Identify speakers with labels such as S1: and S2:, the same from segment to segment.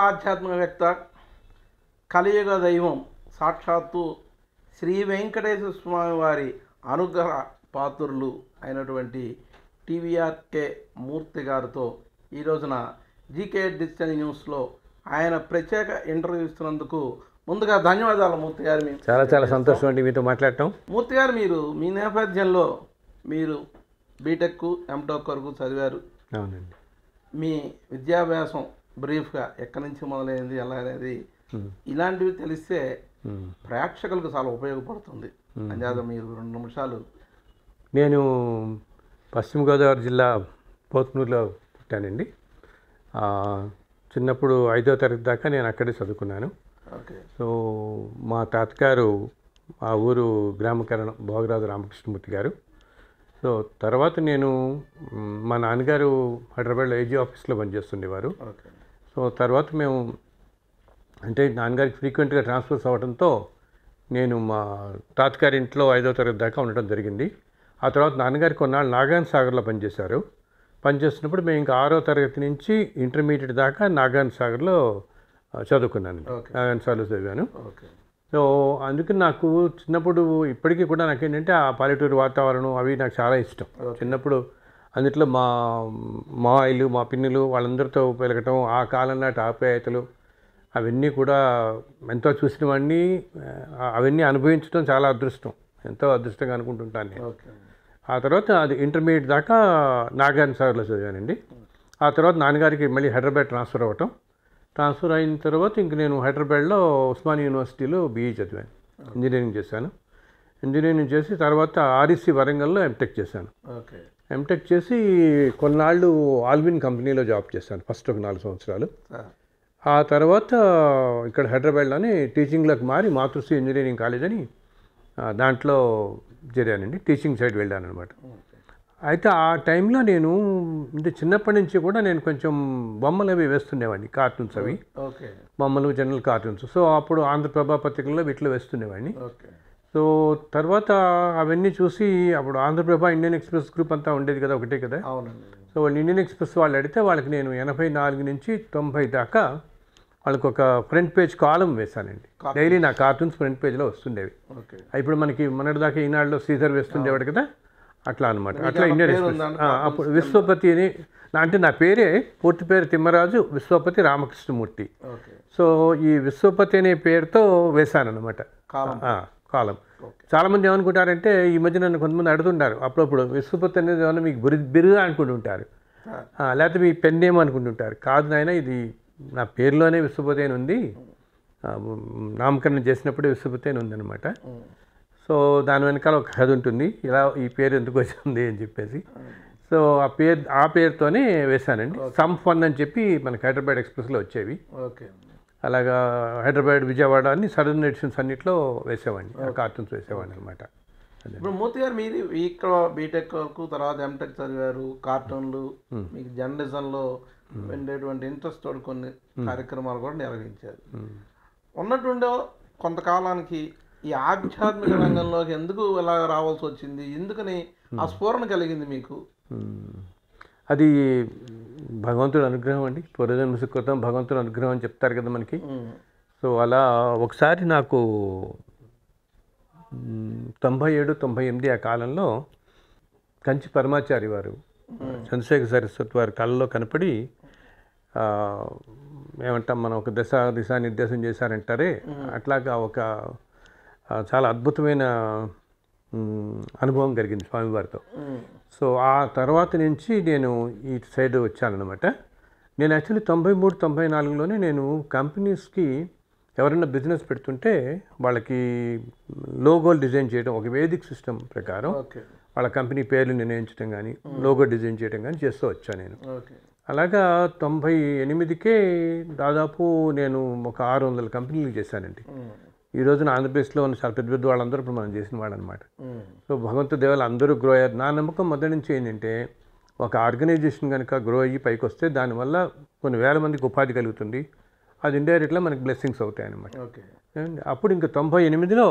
S1: ఆధ్యాత్మికవేత్త, కలియుగ దైవం సాక్షాత్తు శ్రీ వెంకటేశ్వర స్వామి వారి అనుగ్రహ పాత్రులు అయినటువంటి టీవీఆర్కే మూర్తి గారితో ఈ రోజున జీకే డిజిటల్ న్యూస్లో ఆయన ప్రత్యేక ఇంటర్వ్యూ ఇస్తున్నందుకు ముందుగా ధన్యవాదాలు మూర్తి గారు. మేము
S2: చాలా చాలా సంతోషం అండి మీతో మాట్లాడటం.
S1: మూర్తి గారు, మీరు మీ నేపథ్యంలో మీరు బీటెక్ ఎంటెక్ వరకు చదివారు.
S2: అవునండి.
S1: మీ విద్యాభ్యాసం బ్రీఫ్గా ఎక్కడి నుంచి మొదలైంది ఎలా అనేది ఇలాంటివి తెలిస్తే ప్రేక్షకులకు చాలా ఉపయోగపడుతుంది. అంజాద మీరు 2 నిమిషాలు.
S2: నేను పశ్చిమ గోదావరి జిల్లా పోత్నూరులో పుట్టానండి. చిన్నప్పుడు 5వ తరగతి దాకా నేను అక్కడే చదువుకున్నాను. సో మా తాతగారు ఆ ఊరు గ్రామకరణ భోగరాజు రామకృష్ణమూర్తి గారు. సో తర్వాత నేను మా నాన్నగారు హైదరాబాద్లో ఏజీ ఆఫీస్లో పనిచేస్తుండేవారు. సో తర్వాత మేము అంటే నాన్నగారికి ఫ్రీక్వెంట్గా ట్రాన్స్ఫర్స్ అవ్వడంతో నేను మా తాతగారి ఇంట్లో 5వ తరగతి దాకా ఉండడం జరిగింది. ఆ తర్వాత నాన్నగారు కొన్నాళ్ళు నాగార్జున సాగర్లో పనిచేశారు. పనిచేస్తున్నప్పుడు మేము ఇంకా 6వ తరగతి నుంచి ఇంటర్మీడియట్ దాకా నాగార్జున సాగర్లో చదువుకున్నాను. నాగార్జున సాగర్లో చదివాను. సో అందుకని నాకు చిన్నప్పుడు ఇప్పటికీ కూడా నాకేంటంటే ఆ పల్లెటూరు వాతావరణం అవి నాకు చాలా ఇష్టం. చిన్నప్పుడు అందులో మా మాయిలు మా పిన్నులు వాళ్ళందరితో పెరగటం, ఆ కాలం నాటి ఆప్యాయతలు అవన్నీ కూడా ఎంతో చూసినవన్నీ అవన్నీ అనుభవించడం చాలా అదృష్టం, ఎంతో అదృష్టంగా అనుకుంటుంటాను నేను. ఆ తర్వాత అది ఇంటర్మీడియట్ దాకా నాగార్జున సాగర్లో చదివానండి. ఆ తర్వాత నాన్నగారికి మళ్ళీ హైదరాబాద్ ట్రాన్స్ఫర్ అవ్వటం. ట్రాన్స్ఫర్ అయిన తర్వాత ఇంక నేను హైదరాబాద్లో ఉస్మానియా యూనివర్సిటీలో బీఈ చదివాను, ఇంజనీరింగ్ చేశాను. ఇంజనీరింగ్ చేసి తర్వాత ఆర్ఈసీ వరంగల్లో ఎంటెక్ చేశాను. ఎంటెక్ చేసి కొన్నాళ్ళు ఆల్విన్ కంపెనీలో జాబ్ చేశాను ఫస్ట్ ఒక 4 సంవత్సరాలు. ఆ తర్వాత ఇక్కడ హైదరాబాద్లోనే టీచింగ్లోకి మారి మాతృశ్రీ ఇంజనీరింగ్ కాలేజ్ అని దాంట్లో చేరానండి. టీచింగ్ సైడ్ వెళ్ళాను అనమాట. అయితే ఆ టైంలో నేను అంటే చిన్నప్పటి నుంచి కూడా నేను కొంచెం బొమ్మలు అవి వేస్తుండేవాడిని, కార్టూన్స్ అవి బొమ్మలు జనరల్ కార్టూన్స్. సో అప్పుడు ఆంధ్రప్రభ పత్రికల్లో వీటిలో వేస్తుండేవాడిని. సో తర్వాత అవన్నీ చూసి అప్పుడు ఆంధ్రప్రభ ఇండియన్ ఎక్స్ప్రెస్ గ్రూప్ అంతా ఉండేది కదా, ఒకటే కదా. సో వాళ్ళు ఇండియన్ ఎక్స్ప్రెస్ వాళ్ళు అడిగితే వాళ్ళకి నేను 84 నుంచి 90 దాకా వాళ్ళకి ఒక ఫ్రంట్ పేజ్ కాలం వేశానండి. డైలీ నా కార్టూన్స్ ఫ్రంట్ పేజ్లో వస్తుండేవి. ఇప్పుడు మనకి మొన్నటి దాకా ఈనాడులో శ్రీధర్ వేస్తుండేవాడు కదా, అట్లా అనమాట. అట్లా ఇండియన్ ఎక్స్ప్రెస్ అప్పుడు విశ్వపతి అని అంటే నా పేరే పూర్తి పేరు తిమ్మరాజు విశ్వపతి రామకృష్ణమూర్తి. సో ఈ విశ్వపతి అనే పేరుతో వేశాను అనమాట కాలం. చాలామంది ఏమనుకుంటారంటే ఈ మధ్య నన్ను కొంతమంది అడుగుతుంటారు అప్పుడప్పుడు, విశ్వపతి అనేది ఏమన్నా మీకు బిరుగా అనుకుంటుంటారు, లేకపోతే మీ పెన్ నేమ్ అనుకుంటుంటారు. కాదు నాయన, ఇది నా పేరులోనే విశ్వపతి అని ఉంది, నామకరణం చేసినప్పుడే విశ్వపతి అని ఉందన్నమాట. సో దాని వెనకాల ఒక కథ ఉంటుంది, ఇలా ఈ పేరు ఎందుకు వచ్చింది అని చెప్పేసి. సో ఆ పేరుతోనే వేశానండి. సమ్ ఫన్ అని చెప్పి మనకి హైదరాబాద్ ఎక్స్ప్రెస్లో వచ్చేవి. అలాగా హైదరాబాద్, విజయవాడ అన్ని సదర్న్ ఎడిషన్స్ అన్నింటిలో వేసేవాడిని, కార్టూన్స్ వేసేవాడిని అనమాట.
S1: ఇప్పుడు మూర్తి గారు, మీరు ఇక్కడ బీటెక్ వరకు తర్వాత ఎంటెక్ చదివారు, కార్టూన్లు మీకు జర్నలిజంలో ఉండేటువంటి ఇంట్రెస్ట్ తోటి కొన్ని కార్యక్రమాలు కూడా నిర్వహించారు. ఉన్నట్టుండే కొంతకాలానికి ఈ ఆధ్యాత్మిక రంగంలోకి ఎందుకు ఎలా రావాల్సి వచ్చింది, ఎందుకని ఆ స్ఫూరణ కలిగింది మీకు?
S2: అది భగవంతుడి అనుగ్రహం అండి. పూర్వజన్మ సుకృతం భగవంతుడి అనుగ్రహం అని చెప్తారు కదా మనకి. సో అలా ఒకసారి నాకు 97, 98 ఆ కాలంలో కంచి పరమాచారి వారు చంద్రశేఖర సరస్వతి వారి కళలో కనపడి ఏమంటాం మనం ఒక దిశా నిర్దేశం చేశారంటారే, అట్లాగా ఒక చాలా అద్భుతమైన అనుభవం కలిగింది స్వామివారితో. సో ఆ తర్వాత నుంచి నేను ఈ సైడ్ వచ్చానమాట. నేను యాక్చువల్లీ 93, 94లోనే నేను కంపెనీస్కి ఎవరైనా బిజినెస్ పెడుతుంటే వాళ్ళకి లోగోలు డిజైన్ చేయడం, ఒక వేదిక్ సిస్టమ్ ప్రకారం వాళ్ళ కంపెనీ పేర్లు నిర్ణయించడం కానీ లోగో డిజైన్ చేయడం కానీ చేస్తూ వచ్చాను నేను. అలాగా 98కే దాదాపు నేను ఒక 600 కంపెనీలు చేశానండి. ఈ రోజున ఆంధ్రప్రదేశ్లో ఉన్న చాలా పెద్ద పెద్ద వాళ్ళందరూ ఇప్పుడు మనం చేసిన వాళ్ళు అనమాట. సో భగవంతుడి దేవాలు అందరూ గ్రో అయ్యారు. నా నమ్మకం మొదటి నుంచి ఏంటంటే, ఒక ఆర్గనైజేషన్ కనుక గ్రో అయ్యి పైకి వస్తే దానివల్ల కొన్ని వేల మందికి ఉపాధి కలుగుతుంది, అది ఇండైరెక్ట్గా మనకి బ్లెస్సింగ్స్ అవుతాయి అన్నమాట.
S1: ఓకే.
S2: అప్పుడు ఇంకా 98లో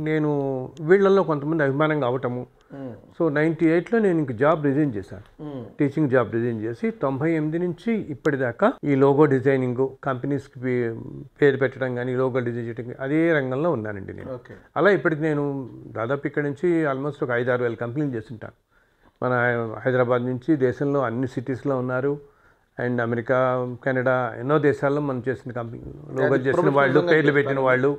S2: నేను వీళ్ళల్లో కొంతమంది అభిమానంగా అవటము. సో 98లో నేను ఇంక జాబ్ రిజైన్ చేశాను, టీచింగ్ జాబ్ రిజైన్ చేసి 98 నుంచి ఇప్పటిదాకా ఈ లోగో డిజైనింగ్, కంపెనీస్కి పేరు పెట్టడం కానీ, లోగో డిజైన్ చేయడం అదే రంగంలో ఉన్నానండి నేను. అలా ఇప్పటికి నేను దాదాపు ఇక్కడ నుంచి ఆల్మోస్ట్ ఒక 5-6 వేల కంపెనీలు చేస్తుంటాను. మన హైదరాబాద్ నుంచి దేశంలో అన్ని సిటీస్లో ఉన్నారు, అండ్ అమెరికా, కెనడా, ఎన్నో దేశాల్లో మనం చేసిన కంపెనీ లోగో చేసిన వాళ్ళు, పేర్లు పెట్టిన వాళ్ళు.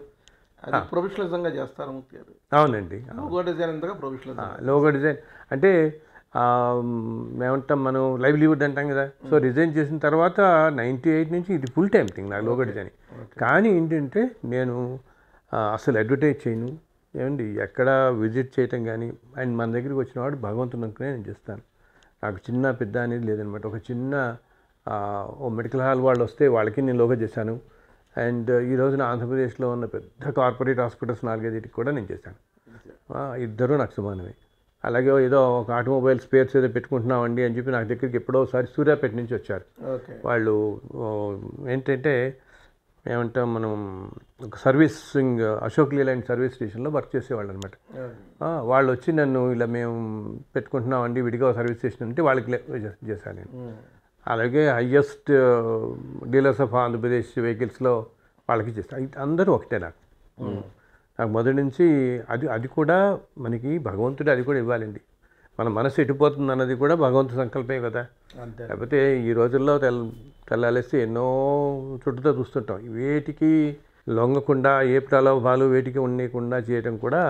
S1: ప్రొఫెషనలిజంగా చేస్తారు మూర్తి గారు.
S2: అవునండి.
S1: లోగో డిజైన్ అంతగా ప్రొఫెషనల్.
S2: లోగో డిజైన్ అంటే ఏమంటాం మనం లైవ్లీవుడ్ అంటాం కదా. సో రిజైన్ చేసిన తర్వాత 98 నుంచి ఇది ఫుల్ టైం థింగ్ నాకు లోగో డిజైన్. కానీ ఏంటంటే నేను అసలు అడ్వర్టైజ్ చేయను, ఏమండి ఎక్కడ విజిట్ చేయటం కానీ, అండ్ మన దగ్గరికి వచ్చిన వాడు భగవంతుని అనుకునే నేను చేస్తాను. నాకు చిన్న పెద్ద అనేది లేదనమాట. ఒక చిన్న ఓ మెడికల్ హాల్ వాళ్ళు వస్తే వాళ్ళకి నేను లోగో చేశాను. అండ్ ఈ రోజున ఆంధ్రప్రదేశ్లో ఉన్న పెద్ద కార్పొరేట్ హాస్పిటల్స్ 4-5 కూడా నేను చేశాను. ఇద్దరూ నాకు సమానమే. అలాగే ఏదో ఒక ఆటోమొబైల్ స్పేర్స్ ఏదో పెట్టుకుంటున్నామండి అని చెప్పి నాకు దగ్గరికి ఎప్పుడో ఒకసారి సూర్యాపేట నుంచి వచ్చారు వాళ్ళు. ఏంటంటే ఏమంటాం మనం ఒక సర్వీసింగ్ అశోక్ లీలాండ్ సర్వీస్ స్టేషన్లో వర్క్ చేసేవాళ్ళు అనమాట. వాళ్ళు వచ్చి నన్ను ఇలా మేము పెట్టుకుంటున్నామండి విడిగా సర్వీస్ స్టేషన్ అంటే వాళ్ళకి చేశాను నేను. అలాగే హయ్యెస్ట్ డీలర్స్ ఆఫ్ ఆంధ్రప్రదేశ్ వెహికల్స్లో వాళ్ళకి చేస్తాను. అందరూ ఒకటే నాకు. నాకు మొదటి నుంచి అది కూడా మనకి భగవంతుడు అది కూడా ఇవ్వాలండి. మన మనసు ఎటుపోతుంది అన్నది కూడా భగవంతుడి సంకల్పమే కదా. లేకపోతే ఈ రోజుల్లో తెల్లాలేస్తే ఎన్నో చుట్టూతో చూస్తుంటాం. వేటికి లొంగకుండా, ఏ ప్రలోభాలు వేటికి ఉండకుండా చేయడం కూడా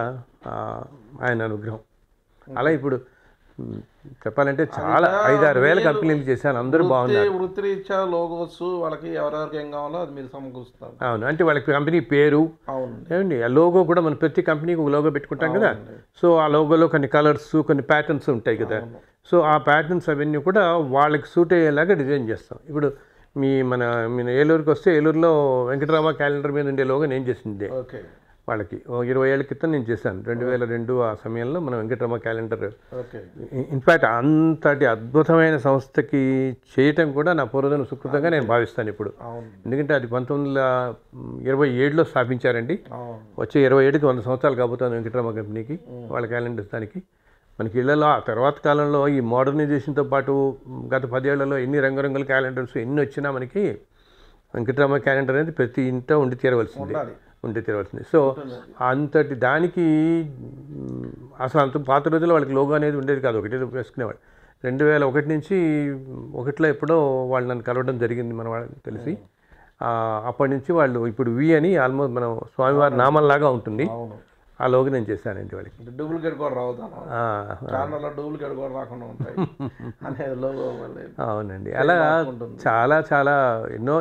S2: ఆయన అనుగ్రహం. అలా ఇప్పుడు చెప్పాలంటే చాలా 5-6 వేల కంపెనీలు చేశాను, అందరూ బాగున్నారు.
S1: వృత్తిరీత్యా లోగోస్ వాళ్ళకి ఎవరెవరికి ఏం కావాలో అది మీరు సమకూరుస్తారు.
S2: అవును, అంటే వాళ్ళకి కంపెనీ పేరు ఏమండి, ఆ లోగో కూడా మనం ప్రతి కంపెనీకి ఒక లోగో పెట్టుకుంటాం కదా. సో ఆ లోగోలో కొన్ని కలర్స్, కొన్ని ప్యాటర్న్స్ ఉంటాయి కదా. సో ఆ ప్యాటర్న్స్ అవన్నీ కూడా వాళ్ళకి సూట్ అయ్యేలాగా డిజైన్ చేస్తాం. ఇప్పుడు మన ఏలూరుకి వస్తే ఏలూరులో వెంకటరామ క్యాలెండర్ మీద ఉండే లోగో నేను చేసిందే. వాళ్ళకి 20 ఏళ్ల క్రితం నేను చేశాను, 2002 ఆ సమయంలో మనం వెంకటరామ క్యాలెండర్. ఇన్ఫ్యాక్ట్ అంతటి అద్భుతమైన సంస్థకి చేయటం కూడా నా పూర్వజన్మ సుకృతంగా నేను భావిస్తాను ఇప్పుడు. ఎందుకంటే అది 1927లో స్థాపించారండి. వచ్చే 27కి 100 సంవత్సరాలు కాబోతుంది వెంకటరామ కంపెనీకి, వాళ్ళ క్యాలెండర్స్. దానికి మనకి ఇళ్లలో ఆ తర్వాత కాలంలో ఈ మోడర్నైజేషన్తో పాటు గత 10 ఏళ్లలో ఎన్ని రంగురంగుల క్యాలెండర్స్ ఎన్ని వచ్చినా మనకి వెంకటరామ క్యాలెండర్ అనేది ప్రతి ఇంట ఉండి తీరవలసింది. సో అంతటి దానికి అసలు అంత పాత రోజుల్లో వాళ్ళకి లోగో అనేది ఉండేది కాదు, ఒకటే వేసుకునేవాడు. 2001 నుంచి 1లో ఎప్పుడో వాళ్ళు నన్ను కలవడం జరిగింది మన వాళ్ళకి తెలిసి. అప్పటి నుంచి వాళ్ళు ఇప్పుడు వి అని ఆల్మోస్ట్ మనం స్వామివారి నామంలాగా ఉంటుంది, ఆ లోగో నేను చేశానండి వాళ్ళకి.
S1: డూప్లికేట్ కూడా డూప్లికేట్ కూడా రాకుండా ఉంటాయి అనే లోగో.
S2: అవునండి, అలా చాలా చాలా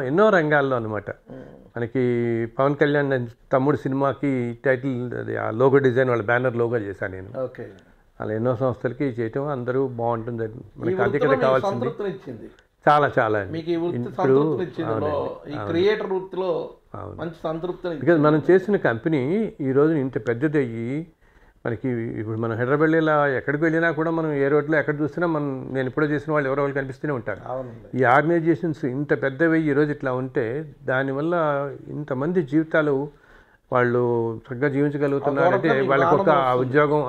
S2: ఎన్నో రంగాల్లో అనమాట. మనకి పవన్ కళ్యాణ్ తమ్ముడు సినిమాకి టైటిల్ అది ఆ లోగో డిజైన్ వాళ్ళ బ్యానర్ లోగో చేశాను నేను. అలా ఎన్నో సంస్థలకి చేయటం అందరూ బాగుంటుంది. మనకి అది కదా కావాల్సింది. చాలా చాలా బికాజ్ మనం చేసిన కంపెనీ ఈరోజు ఇంత పెద్దదయ్యి మనకి ఇప్పుడు మనం హైదరాబాద్ ఇలా ఎక్కడికి వెళ్ళినా కూడా మనం ఏ రోడ్లో ఎక్కడ చూసినా నేను ఎప్పుడో చేసిన వాళ్ళు ఎవరో వాళ్ళు కనిపిస్తూనే ఉంటారు. ఈ ఆర్గనైజేషన్స్ ఇంత పెద్దవి ఈరోజు ఇట్లా ఉంటే దానివల్ల ఇంతమంది జీవితాలు వాళ్ళు చక్కగా జీవించగలుగుతున్నారంటే వాళ్ళకి ఒక ఉద్యోగం,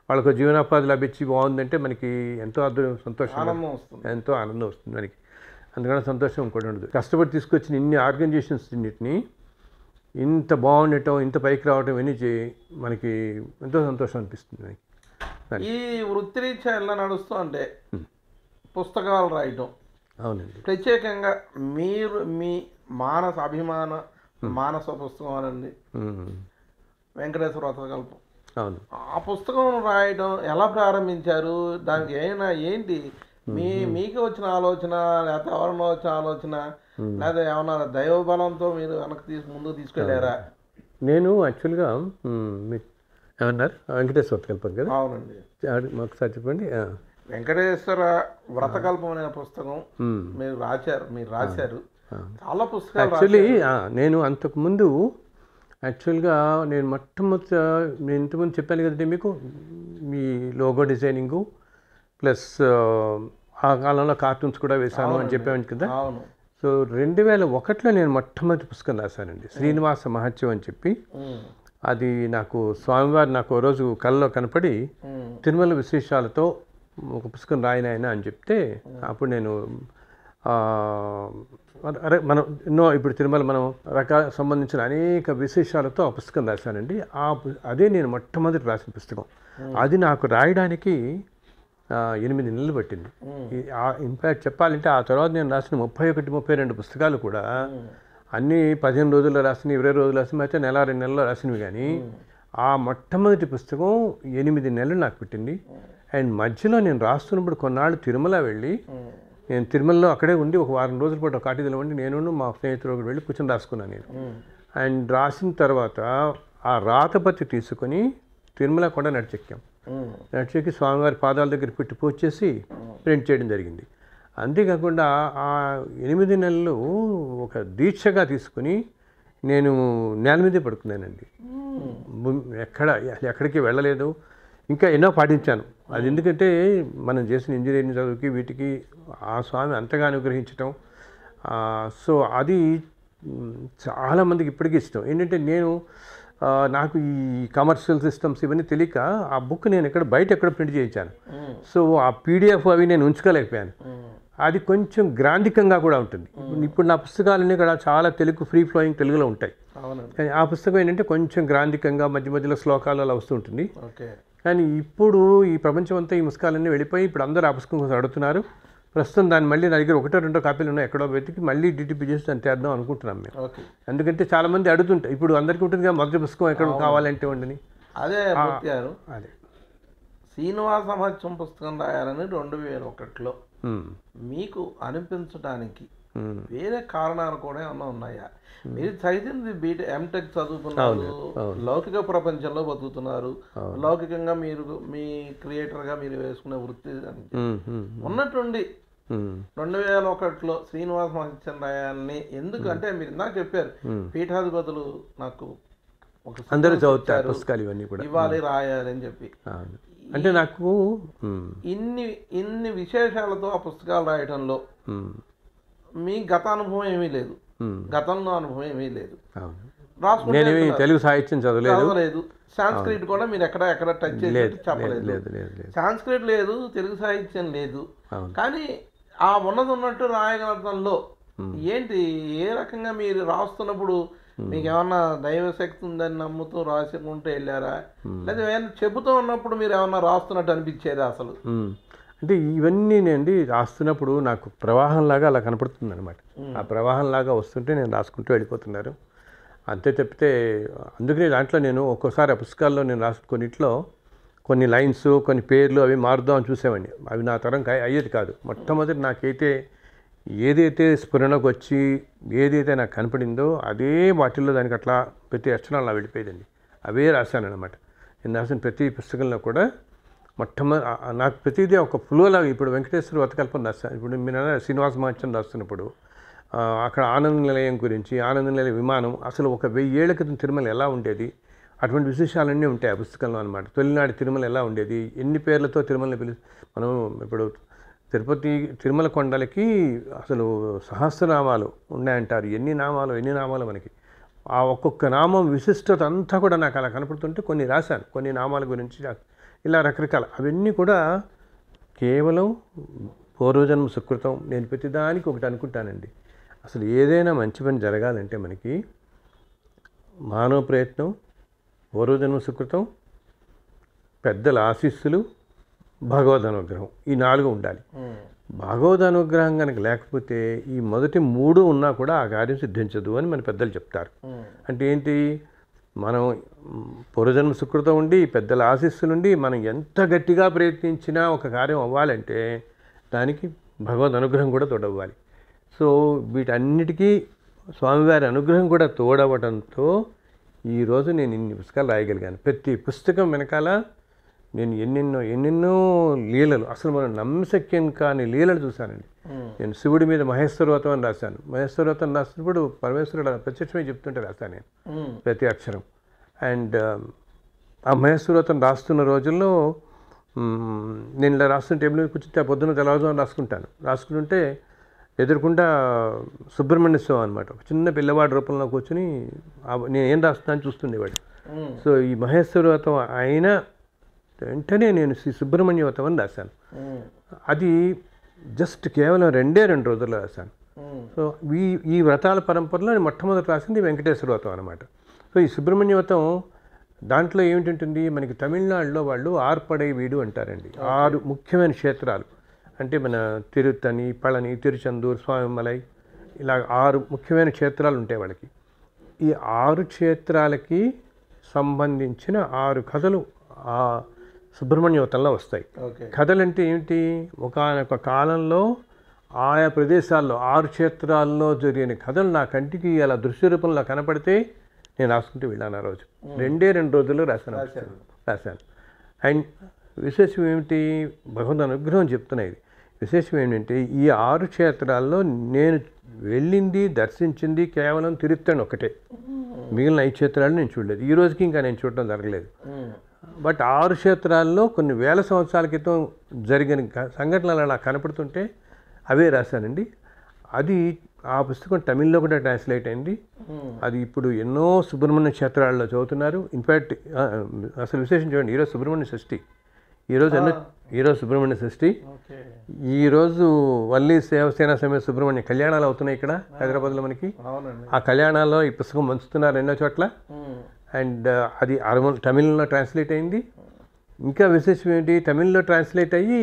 S2: వాళ్ళకు జీవనోపాధి లభించి బాగుందంటే మనకి ఎంతో సంతోషం, ఎంతో ఆనందం వస్తుంది మనకి. అందుకని సంతోషం ఇంకోటి ఉండదు. కష్టపడి తీసుకొచ్చిన ఇన్ని ఆర్గనైజేషన్స్ అన్నిటిని ఇంత బాగుండటం, ఇంత పైకి రావటం ఇవన్నీ మనకి ఎంతో సంతోషం అనిపిస్తుంది మనకి.
S1: ఈ వృత్తిరీత్యా ఎలా నడుస్తూ అంటే పుస్తకాలు రాయటం.
S2: అవునండి,
S1: ప్రత్యేకంగా మీరు మీ మానస పుస్తకం అనండి, వెంకటేశ్వర వ్రతకల్పం.
S2: అవును,
S1: ఆ పుస్తకం రాయడం ఎలా ప్రారంభించారు? దానికి ఏంటి మీకు వచ్చిన ఆలోచన, లేకపోతే ఎవరన్నా వచ్చిన ఆలోచన, లేదా ఏమన్నా దైవబలంతో మీరు ముందుకు తీసుకెళ్ళారా?
S2: నేను యాక్చువల్గా ఏమన్నారు వెంకటేశ్వర వ్రతకల్పం కదా.
S1: అవునండి,
S2: ఒకసారి చెప్పండి.
S1: వెంకటేశ్వర వ్రతకల్పం అనే పుస్తకం మీరు రాశారు. చాలా పుస్తకాలు.
S2: యాక్చువల్లీ నేను అంతకుముందు యాక్చువల్గా నేను నేను ఇంతకుముందు చెప్పాను కదండి మీకు, మీ లోగో డిజైనింగు ప్లస్ ఆ కాలంలో కార్టూన్స్ కూడా వేశాను అని చెప్పాను కదా. సో 2001లో నేను మొట్టమొదటి పుస్తకం రాశానండి, శ్రీనివాస మహత్యం అని చెప్పి. అది నాకు స్వామివారు నాకు ఓ రోజు కళ్ళలో కనపడి తిరుమల విశేషాలతో ఒక పుస్తకం రాయనాయన అని చెప్తే, అప్పుడు నేను అరే మనం ఎన్నో ఇప్పుడు తిరుమల మనం సంబంధించిన అనేక విశేషాలతో ఆ పుస్తకం రాశానండి. అదే నేను మొట్టమొదటి రాసిన పుస్తకం. అది నాకు రాయడానికి 8 నెలలు పట్టింది. ఇన్ఫ్యాక్ట్ చెప్పాలంటే ఆ తర్వాత నేను రాసిన 31-32 పుస్తకాలు కూడా అన్నీ 15 రోజుల్లో రాసినవి, 20 రోజులు రాసినవి, అయితే నెల 2 నెలల్లో రాసినవి. కానీ ఆ మొట్టమొదటి పుస్తకం 8 నెలలు నాకు పెట్టింది. అండ్ మధ్యలో నేను రాస్తున్నప్పుడు కొన్నాళ్ళు తిరుమల వెళ్ళి, నేను తిరుమలలో అక్కడే ఉండి ఒక వారం రోజుల పాటు కాటిదిలో ఉండి నేను మా స్నేహితులు వెళ్ళి కూర్చొని రాసుకున్నాను నేను. అండ్ రాసిన తర్వాత ఆ రాతపత్తి తీసుకొని తిరుమల కొండ నడిచెక్కాం. నడిచెక్కి స్వామివారి పాదాల దగ్గర పెట్టి పూజ చేసి ప్రింట్ చేయడం జరిగింది. అంతేకాకుండా ఆ 8 నెలలు ఒక దీక్షగా తీసుకుని నేను నేల మీదే పడుకున్నానండి. ఎక్కడికి వెళ్ళలేదు. ఇంకా ఎన్నో పాటించాను. అది ఎందుకంటే మనం చేసిన ఇంజనీరింగ్ చదువుకి వీటికి ఆ స్వామి అంతగా అనుగ్రహించటం. సో అది చాలామందికి ఇప్పటికీ ఇష్టం. ఏంటంటే నేను నాకు ఈ కమర్షియల్ సిస్టమ్స్ ఇవన్నీ తెలియక ఆ బుక్ నేను బయట ఎక్కడ ప్రింట్ చేయించాను. సో ఆ పీడిఎఫ్ అవి నేను ఉంచుకోలేకపోయాను. అది కొంచెం గ్రాంధికంగా కూడా ఉంటుంది. ఇప్పుడు నా పుస్తకాలన్నీ కూడా చాలా తెలుగు ఫ్రీ ఫ్లోయింగ్ తెలుగులో ఉంటాయి. కానీ ఆ పుస్తకం ఏంటంటే కొంచెం గ్రాంధికంగా మధ్య మధ్యలో శ్లోకాలు అలా వస్తుంటుంది. కానీ ఇప్పుడు ఈ ప్రపంచం అంతా ఈ పుస్తకాలన్నీ వెళ్ళిపోయి ఇప్పుడు అందరూ ఆ పుస్తకం కోసం అడుగుతున్నారు. ప్రస్తుతం దాన్ని మళ్ళీ నా దగ్గర 1-2 కాపీలు ఉన్నాయి, ఎక్కడో వెతికి మళ్ళీ డిటిపి చేసి దాన్ని చేద్దాం అనుకుంటున్నాం మేము. ఎందుకంటే చాలామంది అడుగుతుంటాయి, ఇప్పుడు అందరికీ ఉంటుంది కదా మొదటి పుస్తకం ఎక్కడ కావాలంటే ఉండని.
S1: అదే అదే శ్రీనివాస మహత్యం పుస్తకం రాయాలని 2001లో మీకు అనిపించడానికి వేరే కారణాలు కూడా ఏమన్నా ఉన్నాయా? మీరు చదివింది ఎంటెక్ చదువుతున్నారు, లౌకిక ప్రపంచంలో బతుకుతున్నారు, లౌకికంగా మీరు మీ క్రియేటర్గా మీరు వేసుకునే వృత్తి ఉన్నట్టుండి 2001లో శ్రీనివాస మహత్యం రాయాలని ఎందుకు అంటే మీరు ఇందాక చెప్పారు పీఠాధిపతులు నాకు
S2: అందరూ చదువుతారు పుస్తకాలు ఇవన్నీ కూడా
S1: ఇవ్వాలి రాయాలి అని చెప్పి.
S2: అంటే నాకు
S1: ఇన్ని విశేషాలతో ఆ పుస్తకాలు రాయడంలో మీ గత అనుభవం ఏమీ లేదు, గతంలో అనుభవం ఏమీ లేదు.
S2: తెలుగు సాహిత్యం
S1: చదవలేదు, సాంస్క్రిట్ కూడా మీరు ఎక్కడ టచ్ చేసి చెప్పలేదు. సాంస్క్రిట్ లేదు, తెలుగు సాహిత్యం లేదు. కానీ ఆ ఉన్నట్టు రాయగలటంలో ఏంటి, ఏ రకంగా మీరు రాస్తున్నప్పుడు మీకు ఏమన్నా దైవశక్తి ఉందని నమ్ముతూ రాసుకుంటూ వెళ్ళారా, లేదా ఏమైనా చెబుతూ ఉన్నప్పుడు మీరు ఏమన్నా రాస్తున్నట్టు అనిపించేదా అసలు?
S2: అంటే ఇవన్నీ నేను రాస్తున్నప్పుడు నాకు ప్రవాహంలాగా అలా కనపడుతుంది అనమాట. ఆ ప్రవాహంలాగా వస్తుంటే నేను రాసుకుంటూ వెళ్ళిపోతున్నారు అంతే తప్పితే. అందుకనే దాంట్లో నేను ఒక్కోసారి ఆ పుస్తకాల్లో నేను రాసిన కొన్నిట్లో కొన్ని లైన్స్ కొన్ని పేర్లు అవి మారుద్దామని చూసేవాడిని. అవి నా తరం అయ్యేది కాదు. మొట్టమొదటి నాకైతే ఏదైతే స్ఫురణకు వచ్చి ఏదైతే నాకు కనపడిందో అదే వాటిల్లో దానికి అట్లా ప్రతి అక్షరాలు అలా వెళ్ళిపోయేదండి. అవే రాశాను అనమాట. నేను రాసిన ప్రతి పుస్తకంలో కూడా నాకు ప్రతిదీ ఒక ఫ్లోలాగా. ఇప్పుడు వెంకటేశ్వర వతకల్పన రాస్తాను. ఇప్పుడు మీరు శ్రీనివాస మహత్యం రాస్తున్నప్పుడు అక్కడ ఆనంద నిలయం గురించి, ఆనంద నిలయ విమానం అసలు 1000 ఏళ్ల క్రితం తిరుమల ఎలా ఉండేది, అటువంటి విశేషాలన్నీ ఉంటాయి ఆ పుస్తకంలో అనమాట. తొలినాటి తిరుమల ఎలా ఉండేది, ఎన్ని పేర్లతో తిరుమలని మనం ఇప్పుడు తిరుమల కొండలకి అసలు సహస్రనామాలు ఉన్నాయంటారు. ఎన్ని నామాలు మనకి. ఆ ఒక్కొక్క నామం విశిష్టత అంతా కూడా నాకు అలా కనపడుతుంటే కొన్ని రాశాను. కొన్ని నామాల గురించి ఇలా రకరకాల అవన్నీ కూడా కేవలం పూర్వజన్మ సుకృతం. నేను ప్రతిదానికి ఒకటి అనుకుంటానండి, అసలు ఏదైనా మంచి పని జరగాలంటే మనకి మానవ ప్రయత్నం, పూర్వజన్మ సుకృతం, పెద్దల ఆశీస్సులు, భగవద్ అనుగ్రహం, ఈ 4 ఉండాలి. భగవద్ అనుగ్రహం కనుక లేకపోతే ఈ మొదటి 3 ఉన్నా కూడా ఆ కార్యం సిద్ధించదు అని మన పెద్దలు చెప్తారు. అంటే ఏంటి, మనం పూర్వజన్మ సుకృతం ఉండి పెద్దల ఆశీస్సులుండి మనం ఎంత గట్టిగా ప్రయత్నించినా ఒక కార్యం అవ్వాలంటే దానికి భగవద్ అనుగ్రహం కూడా తోడవ్వాలి. సో వీటన్నిటికీ స్వామివారి అనుగ్రహం కూడా తోడవడంతో ఈరోజు నేను ఇన్ని పుస్తకాలు రాయగలిగాను. ప్రతి పుస్తకం వెనకాల నేను ఎన్నెన్నో లీలలు, అసలు మనం నమ్మశక్యం కాని లీలలు చూశానండి. నేను శివుడి మీద మహేశ్వరవ్రతం అని రాశాను. మహేశ్వరవ్రతం రాసినప్పుడు పరమేశ్వరుడు ప్రత్యక్షమే చెప్తుంటే రాశాను నేను ప్రతి అక్షరం. అండ్ ఆ మహేశ్వరవ్రతం రాస్తున్న రోజుల్లో నేను ఇలా రాస్తున్న టేబుల్ మీద కూర్చుంటే పొద్దున్న తెల్లవారుజామున రాసుకుంటుంటే ఎదురుకుండా సుబ్రహ్మణ్య స్వామి అనమాట, ఒక చిన్న పిల్లవాడి రూపంలో కూర్చొని నేను ఏం రాస్తున్నాను చూస్తుండేవాడు. సో ఈ మహేశ్వర వ్రతం అయిన వెంటనే నేను శ్రీ సుబ్రహ్మణ్య వ్రతం అని రాశాను. అది జస్ట్ కేవలం 2 రోజుల్లో రాశాను. సో ఈ వ్రతాల పరంపరలో నేను మొట్టమొదటి రాసింది వెంకటేశ్వర వ్రతం అనమాట. సో ఈ సుబ్రహ్మణ్య వ్రతం దాంట్లో ఏమిటంటుంది, మనకి తమిళనాడులో వాళ్ళు ఆర్పడై వీడు అంటారండి. 6 ముఖ్యమైన క్షేత్రాలు అంటే మన తిరుత్తని, పళని, తిరుచందూర్, స్వామిమలై, ఇలా 6 ముఖ్యమైన క్షేత్రాలు ఉంటాయి వాళ్ళకి. ఈ 6 క్షేత్రాలకి సంబంధించిన 6 కథలు ఆ సుబ్రహ్మణ్య వ్రతంలో వస్తాయి. కథలు అంటే ఏమిటి, ఒకానొక కాలంలో ఆయా ప్రదేశాల్లో 6 క్షేత్రాల్లో జరిగిన కథలు నా కంటికి అలా దృశ్య రూపంలో కనపడితే నేను రాసుకుంటూ వెళ్ళాను. ఆ రోజు 2 రోజుల్లో రాశాను. అండ్ విశేషం ఏమిటి, భగవంతు అనుగ్రహం చెప్తున్నాయి. విశేషం ఏంటంటే ఈ 6 క్షేత్రాల్లో నేను వెళ్ళింది, దర్శించింది కేవలం తిరుత్తని ఒకటే. మిగిలిన 5 క్షేత్రాలు నేను చూడలేదు. ఈ రోజుకి ఇంకా నేను చూడటం జరగలేదు. బట్ 6 క్షేత్రాల్లో కొన్ని వేల సంవత్సరాల క్రితం జరిగిన సంఘటనలు నాకు కనపడుతుంటే అవే రాశానండి. అది ఆ పుస్తకం తమిళ్లో కూడా ట్రాన్స్లేట్ అయింది. అది ఇప్పుడు ఎన్నో సుబ్రహ్మణ్య క్షేత్రాల్లో చదువుతున్నారు. ఇన్ఫ్యాక్ట్ అసలు విశేషం చూడండి, ఈరోజు సుబ్రహ్మణ్య షష్ఠి, ఈరోజు సుబ్రహ్మణ్య షష్ఠి, ఈరోజు వల్లి సేవసేన సమేత సుబ్రహ్మణ్య కళ్యాణాలు అవుతున్నాయి ఇక్కడ హైదరాబాద్లో మనకి. ఆ కళ్యాణాల్లో ఈ పుస్తకం పంచుతున్నారు ఎన్నో చోట్ల. అండ్ అది తమిళ్లో ట్రాన్స్లేట్ అయింది. ఇంకా విశేషం ఏంటి, తమిళ్లో ట్రాన్స్లేట్ అయ్యి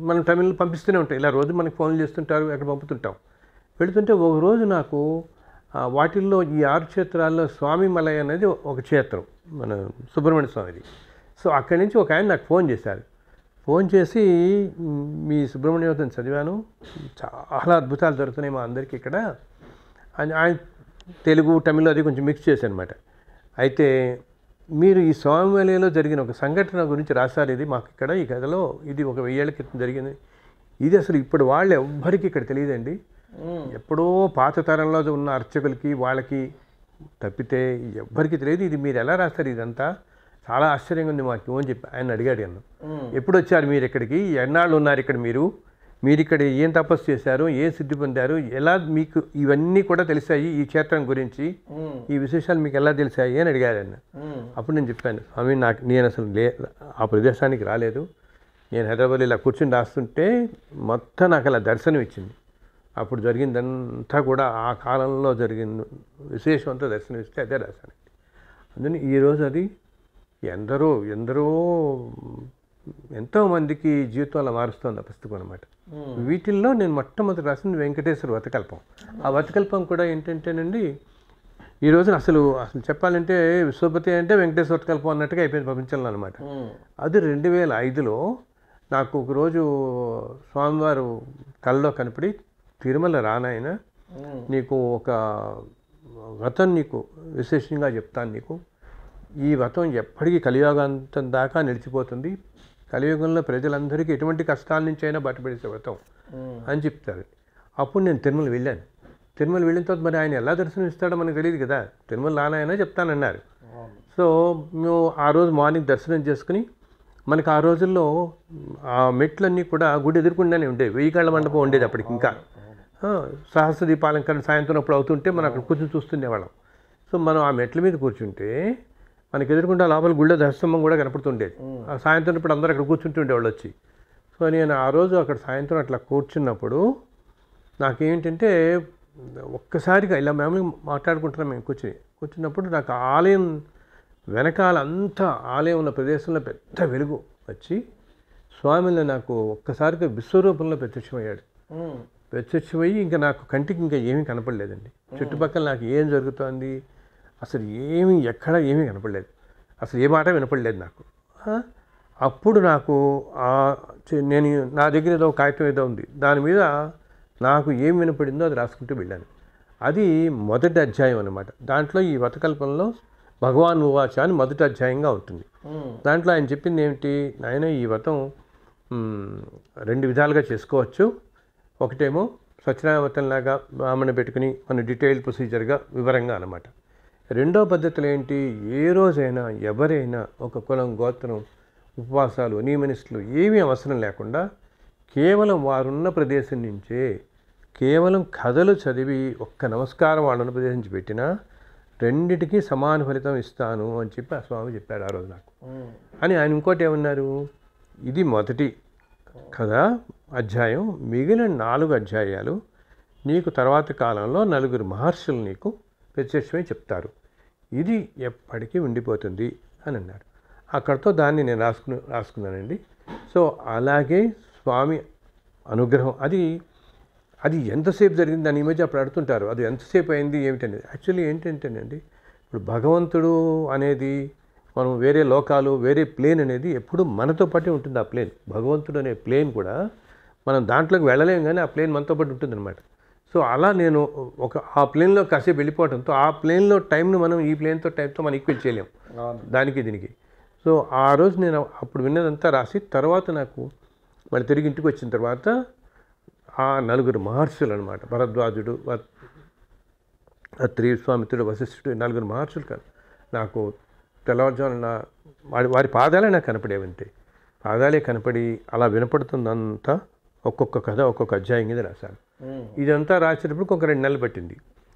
S2: మనం తమిళ్లో పంపిస్తూనే ఉంటాం. ఇలా రోజు మనకి ఫోన్లు చేస్తుంటారు, అక్కడ పంపుతుంటాం. వెళుతుంటే ఒకరోజు నాకు వాటిల్లో ఈ 6 క్షేత్రాల్లో స్వామిమలై అనేది ఒక క్షేత్రం, మన సుబ్రహ్మణ్య స్వామిది. సో అక్కడి నుంచి ఒక ఆయన నాకు ఫోన్ చేశారు. ఫోన్ చేసి, మీ సుబ్రహ్మణ్య వ్రతం చదివాను, చాలా అద్భుతాలు జరుగుతున్నాయి మా అందరికీ ఇక్కడ అని. ఆయన తెలుగు తమిళ్ అది కొంచెం మిక్స్ చేశాను అనమాట. అయితే మీరు ఈ స్వామిమలైలో జరిగిన ఒక సంఘటన గురించి రాశారు, ఇది మాకు ఇక్కడ ఈ కథలో, ఇది ఒక 1000 ఏళ్ల క్రితం జరిగింది. ఇది అసలు ఇప్పుడు వాళ్ళు ఎవ్వరికి ఇక్కడ తెలియదండి. ఎప్పుడో పాత తరంలో ఉన్న అర్చకులకి వాళ్ళకి తప్పితే ఎవ్వరికి తెలియదు. ఇది మీరు ఎలా రాస్తారు, ఇదంతా చాలా ఆశ్చర్యంగా ఉంది మాకు అని చెప్పి ఆయన అడిగాడు. నన్ను, ఎప్పుడు వచ్చారు మీరు ఇక్కడికి, ఎన్నాళ్ళు ఉన్నారు ఇక్కడ, మీరు ఇక్కడ ఏం తపస్సు చేశారు, ఏం సిద్ధి పొందారు, ఎలా మీకు ఇవన్నీ కూడా తెలిసాయి, ఈ క్షేత్రం గురించి ఈ విశేషాలు మీకు ఎలా తెలిసాయి అని అడిగారు ఆయన. అప్పుడు నేను చెప్పాను, స్వామి నేను అసలు ఆ ప్రదేశానికి రాలేదు, నేను హైదరాబాద్లో ఇలా కూర్చొని రాస్తుంటే మొత్తం నాకు అలా దర్శనం ఇచ్చింది. అప్పుడు జరిగిందంతా కూడా ఆ కాలంలో జరిగిన విశేషం అంతా దర్శనం ఇస్తే అదే రాశాను. అందుకని ఈరోజు అది ఎంతోమందికి జీవితంలో మారుస్తుంది ఆ పుస్తకం అనమాట. వీటిల్లో నేను మొట్టమొదటి రాసింది వెంకటేశ్వర వ్రతకల్పం. ఆ వ్రతకల్పం కూడా ఏంటంటేనండి, ఈ రోజున అసలు చెప్పాలంటే విశ్వపతి అంటే వెంకటేశ్వర వ్రతకల్పం అన్నట్టుగా అయిపోయింది ప్రపంచంలో అనమాట. అది 2005లో నాకు ఒకరోజు స్వామివారు కళ్ళలో కనపడి, తిరుమల రానాయన, నీకు ఒక వ్రతం నీకు విశేషంగా చెప్తాను, నీకు ఈ వ్రతం ఎప్పటికీ కలియుగాంతం దాకా నిలిచిపోతుంది, కలియుగంలో ప్రజలందరికీ ఎటువంటి కష్టాల నుంచి అయినా బయటపడేసే వ్రతం అని చెప్తారు. అప్పుడు నేను తిరుమల వెళ్ళాను. తిరుమల వెళ్ళిన తర్వాత మరి ఆయన ఎలా దర్శనం ఇస్తాడో మనకు తెలియదు కదా, తిరుమల రానాయన చెప్తానన్నారు. సో మేము ఆ రోజు మార్నింగ్ దర్శనం చేసుకుని, మనకు ఆ రోజుల్లో ఆ మెట్లన్నీ కూడా గుడి ఎదుర్కొండానే ఉండేవి, 1000 కాళ్ళ మండపం ఉండేది అప్పటికి. ఇంకా సహస్ర దీపాలంకరణ సాయంత్రం అప్పుడు అవుతుంటే మనం అక్కడ కూర్చొని చూస్తుండేవాళ్ళం. సో మనం ఆ మెట్ల మీద కూర్చుంటే మనకి ఎదుర్కొంటే లోపల గుళ్ళో దర్శనం కూడా కనపడుతుండేది. ఆ సాయంత్రం ఇప్పుడు అందరూ అక్కడ కూర్చుంటుండేవాళ్ళు వచ్చి. సో నేను ఆ రోజు అక్కడ సాయంత్రం అట్లా కూర్చున్నప్పుడు నాకేంటంటే ఒక్కసారిగా ఇలా మేము మాట్లాడుకుంటున్నాం, మేము కూర్చున్నప్పుడు నాకు ఆలయం వెనకాల అంతా ఆలయం ఉన్న ప్రదేశంలో పెద్ద వెలుగు వచ్చి స్వామిలో నాకు ఒక్కసారిగా విశ్వరూపంలో ప్రత్యక్షమయ్యి ఇంకా నాకు కంటికి ఇంకా ఏమీ కనపడలేదండి. చుట్టుపక్కల నాకు ఏం జరుగుతోంది అసలు ఎక్కడ ఏమీ కనపడలేదు, అసలు ఏ మాట వినపడలేదు నాకు. అప్పుడు నాకు నేను నా దగ్గర ఏదో కాగితం ఏదో ఉంది, దాని మీద నాకు ఏం వినపడిందో అది రాసుకుంటూ వెళ్ళాను. అది మొదటి అధ్యాయం అన్నమాట. దాంట్లో ఈ వ్రతకల్పంలో భగవాన్ ఉవాచ అని మొదటి అధ్యాయంగా ఉంటుంది. దాంట్లో ఆయన చెప్పింది ఏమిటి, నాయన ఈ వ్రతం 2 విధాలుగా చేసుకోవచ్చు. ఒకటేమో సత్యనారాయణ వ్రతంలాగా బ్రాహ్మణ పెట్టుకుని మన డీటెయిల్ ప్రొసీజర్గా వివరంగా అన్నమాట. రెండో పద్ధతులు ఏంటి, ఏ రోజైనా ఎవరైనా ఒక కులం, గోత్రం, ఉపవాసాలు, నియమనిష్టలు ఏమీ అవసరం లేకుండా కేవలం వారున్న ప్రదేశం నుంచే కేవలం కథలు చదివి ఒక్క నమస్కారం వాళ్ళని ఉపదేశించి పెట్టినా రెండిటికీ సమాన ఫలితం ఇస్తాను అని చెప్పి ఆ స్వామి చెప్పాడు ఆ రోజు నాకు. అని ఆయన ఇంకోటి ఏమన్నారు, ఇది మొదటి కథ అధ్యాయం, మిగిలిన 4 అధ్యాయాలు నీకు తర్వాత కాలంలో 4 మహర్షులు నీకు ప్రత్యక్షమై చెప్తారు, ఇది ఎప్పటికీ ఉండిపోతుంది అని అన్నారు. అక్కడితో దాన్ని నేను రాసుకున్నానండి. సో అలాగే స్వామి అనుగ్రహం అది ఎంతసేపు జరిగింది దాని మధ్య అప్పుడు అడుగుతుంటారు, అది ఎంతసేపు అయింది ఏమిటనేది. యాక్చువల్లీ ఏంటంటేనండి, ఇప్పుడు భగవంతుడు అనేది మనం వేరే లోకాలు వేరే ప్లేన్ అనేది ఎప్పుడు మనతో పాటే ఉంటుంది. ఆ ప్లేన్ భగవంతుడు అనే ప్లేన్ కూడా మనం దాంట్లోకి వెళ్ళలేము, కానీ ఆ ప్లేన్ మనతో పాటు ఉంటుందన్నమాట. సో అలా నేను ఆ ప్లేన్లో కాసేపు వెళ్ళిపోవడంతో ఆ ప్లేన్లో టైంను మనం ఈ ప్లేన్తో టైంతో మనం ఈక్వల్ చేయలేం దానికి దీనికి. సో ఆ రోజు నేను అప్పుడు విన్నదంతా రాసి తర్వాత నాకు మళ్ళీ తిరిగి ఇంటికి వచ్చిన తర్వాత ఆ 4 మహర్షులు అనమాట, భరద్వాజుడు, అత్రి, విశ్వామిత్రుడు, వశిష్ఠుడు, 4 మహర్షులు కాదు నాకు తెల్లవారుజామున వారి పాదాలే నాకు కనపడేవంటే, పాదాలే కనపడి అలా వినపడుతుందంతా ఒక్కొక్క కథ ఒక్కొక్క అధ్యాయం మీద రాశాను. ఇదంతా రాసేటప్పుడు ఒక 2 నెలలు పట్టింది.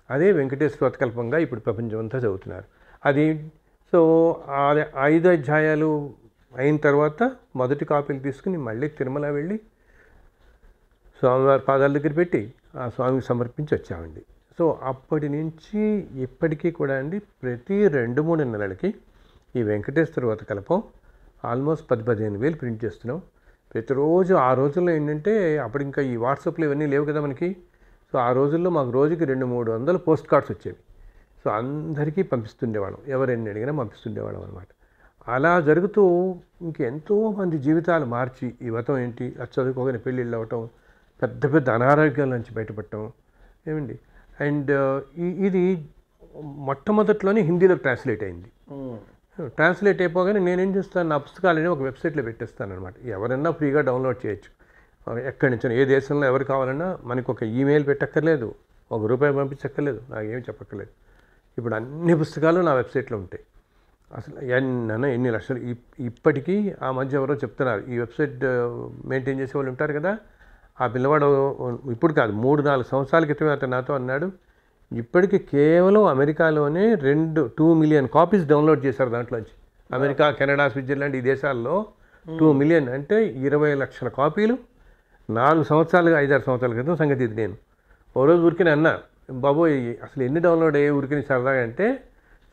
S2: అదే వెంకటేశ్వర వ్రతకల్పంగా ఇప్పుడు ప్రపంచం అంతా చదువుతున్నారు అది. సో 5 అధ్యాయాలు అయిన తర్వాత మొదటి కాపీలు తీసుకుని మళ్ళీ తిరుమల వెళ్ళి స్వామివారి పాదాల దగ్గర పెట్టి ఆ స్వామికి సమర్పించి వచ్చామండి. సో అప్పటి నుంచి ఇప్పటికీ కూడా అండి ప్రతి 2-3 నెలలకి ఈ వెంకటేశ్వర వ్రతకల్పం ఆల్మోస్ట్ 10-15 వేలు ప్రింట్ చేస్తున్నాం ప్రతిరోజు. ఆ రోజుల్లో ఏంటంటే అప్పుడు ఇంకా ఈ వాట్సాప్లో ఇవన్నీ లేవు కదా మనకి. సో ఆ రోజుల్లో మాకు రోజుకి 200-300 పోస్ట్ కార్డ్స్ వచ్చేవి. సో అందరికీ పంపిస్తుండేవాళ్ళం, ఎవరెన్ని అడిగినా పంపిస్తుండేవాళ్ళం అనమాట. అలా జరుగుతూ ఇంకెంతోమంది జీవితాలు మార్చి ఈ వ్రతం ఏంటి, అది చదువుకోగానే పెళ్ళిళ్ళు అవ్వటం, పెద్ద పెద్ద అనారోగ్యాల నుంచి బయటపడటం ఏమండి. అండ్ ఇది మొట్టమొదట్లోనే హిందీలోకి ట్రాన్స్లేట్ అయింది. ట్రాన్స్లేట్ అయిపోగానే నేనేం చేస్తాను, నా పుస్తకాలని ఒక వెబ్సైట్లో పెట్టేస్తాను అనమాట. ఎవరైనా ఫ్రీగా డౌన్లోడ్ చేయొచ్చు, ఎక్కడి నుంచి ఏ దేశంలో ఎవరు కావాలన్నా. మనకు ఒక ఈమెయిల్ పెట్టక్కర్లేదు, ₹1 పంపించక్కర్లేదు, నాకేమి చెప్పక్కర్లేదు. ఇప్పుడు అన్ని పుస్తకాలు నా వెబ్సైట్లో ఉంటాయి. అసలు ఎన్ని లక్షలు. ఇప్పటికీ ఆ మధ్య ఎవరో చెప్తున్నారు, ఈ వెబ్సైట్ మెయింటైన్ చేసే వాళ్ళు ఉంటారు కదా, ఆ పిల్లవాడు ఇప్పుడు కాదు 3-4 సంవత్సరాల క్రితమే అతను నాతో అన్నాడు, ఇప్పటికీ కేవలం అమెరికాలోనే 2 మిలియన్ కాపీస్ డౌన్లోడ్ చేశారు దాంట్లోంచి. అమెరికా, కెనడా, స్విట్జర్లాండ్ ఈ దేశాల్లో 2 మిలియన్ అంటే 20 లక్షల కాపీలు 5-6 సంవత్సరాల క్రితం సంగతి ఇది. నేను ఓ రోజు ఊరికినే అన్నా, బాబోయ్ అసలు ఎన్ని డౌన్లోడ్ అయ్యే ఊరికిని సరదాగా అంటే